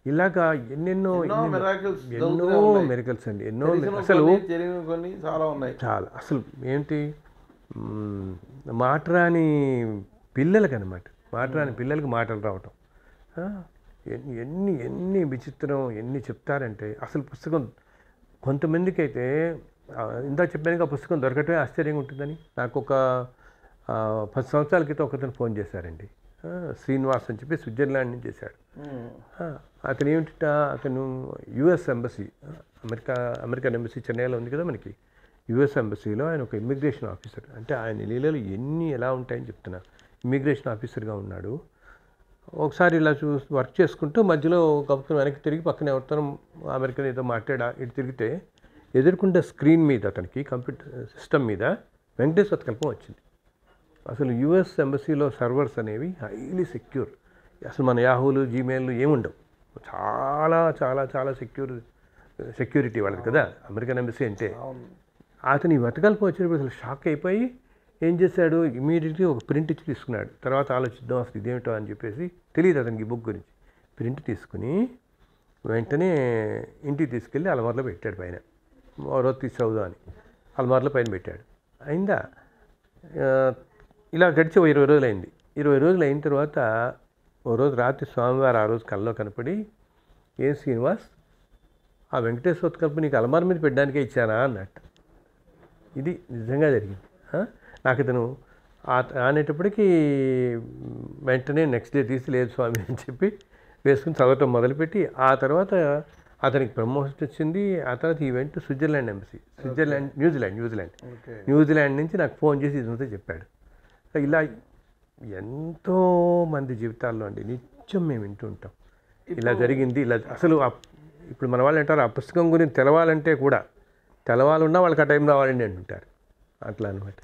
S2: ఇలాగా ఎన్నెన్నో మెరికల్స్ అండి, అసలు చాలా అసలు ఏంటి మాటరాని పిల్లలకి మాటలు రావటం, ఎన్ని విచిత్రం, ఎన్ని చెప్తారంటే అసలు పుస్తకం కొంతమందికి అయితే ఇందా చెప్పాను ఆ పుస్తకం దొరకటమే ఆశ్చర్యంగా ఉంటుందని. నాకు ఒక 10 సంవత్సరాల క్రితం ఒకతను ఫోన్ చేశారండి, శ్రీనివాస్ అని చెప్పి స్విట్జర్లాండ్ నుంచి చేశాడు. అతను ఏమిటా, అతను యుఎస్ ఎంబసీ, అమెరికన్ ఎంబసీ చెన్నైలో ఉంది కదా మనకి, యుఎస్ ఎంబసీలో ఆయన ఒక ఇమ్మిగ్రేషన్ ఆఫీసర్. అంటే ఆయన లీలలు ఎలా ఉంటాయని చెప్తున్నారు. ఇమ్మిగ్రేషన్ ఆఫీసర్గా ఉన్నాడు. ఒకసారి ఇలా వర్క్ చేసుకుంటూ మధ్యలో గబుక్కున వెనక్కి తిరిగి పక్కన ఎవరితో అమెరికన్ ఏదో మాట్లాడా ఇటు తిరిగితే ఎదుర్కొంటే స్క్రీన్ మీద అతనికి కంప్యూటర్ సిస్టమ్ మీద వెంకటేశ్వర కల్పం వచ్చింది. అసలు యుఎస్ ఎంబసీలో సర్వర్స్ అనేవి హైలీ సెక్యూర్. అసలు మన యాహూలు జీమెయిల్ ఏముండవు, చాలా చాలా చాలా సెక్యూరిటీ వాళ్ళది కదా అమెరికన్ ఎంబసీ అంటే. అతని వెతకల్పం వచ్చినప్పుడు అసలు షాక్ అయిపోయి ఏం చేశాడు, ఇమీడియట్లీ ఒక ప్రింట్ ఇచ్చి తీసుకున్నాడు. తర్వాత ఆలోచిద్దాం అసలు ఇదేమిటో అని చెప్పేసి, తెలియదు అతనికి ఈ బుక్ గురించి. ప్రింట్ తీసుకుని వెంటనే ఇంటికి తీసుకెళ్ళి అలమార్లో పెట్టాడు పైన. ఓ రోజు తీసి చదువుదాం అని అలమార్లో పైన పెట్టాడు. అయిందా, ఇలా గడిచి 20 రోజులు అయింది. 20 రోజులు అయిన తర్వాత ఓ రోజు రాత్రి స్వామివారు ఆ రోజు కల్లో కనపడి, ఏ శ్రీనివాస్, ఆ వెంకటేశ్వర కల్ప నీకు అలమార్ మీద పెట్టడానికే ఇచ్చానా అన్నట్టు. ఇది నిజంగా జరిగింది. నాకు ఇతను అనేటప్పటికీ వెంటనే నెక్స్ట్ డే తీసి లేదు స్వామి అని చెప్పి వేసుకుని చదవటం మొదలుపెట్టి, ఆ తర్వాత అతనికి ప్రమోషన్ వచ్చింది. ఆ తర్వాత ఈ వెంట స్విట్జర్లాండ్ ఎంబసీ, న్యూజిలాండ్ నుంచి నాకు ఫోన్ చేసి ఇదంతా చెప్పాడు. ఇలా ఎంతో మంది జీవితాల్లో అండి నిత్యం మేము వింటూ ఉంటాం ఇలా జరిగింది. ఇలా అసలు ఇప్పుడు మన వాళ్ళు అంటారు ఆ పుస్తకం గురించి తెలవాలంటే కూడా తెలవాలన్నా వాళ్ళకి ఆ టైం రావాలండి అంటుంటారు. అట్లా అనమాట.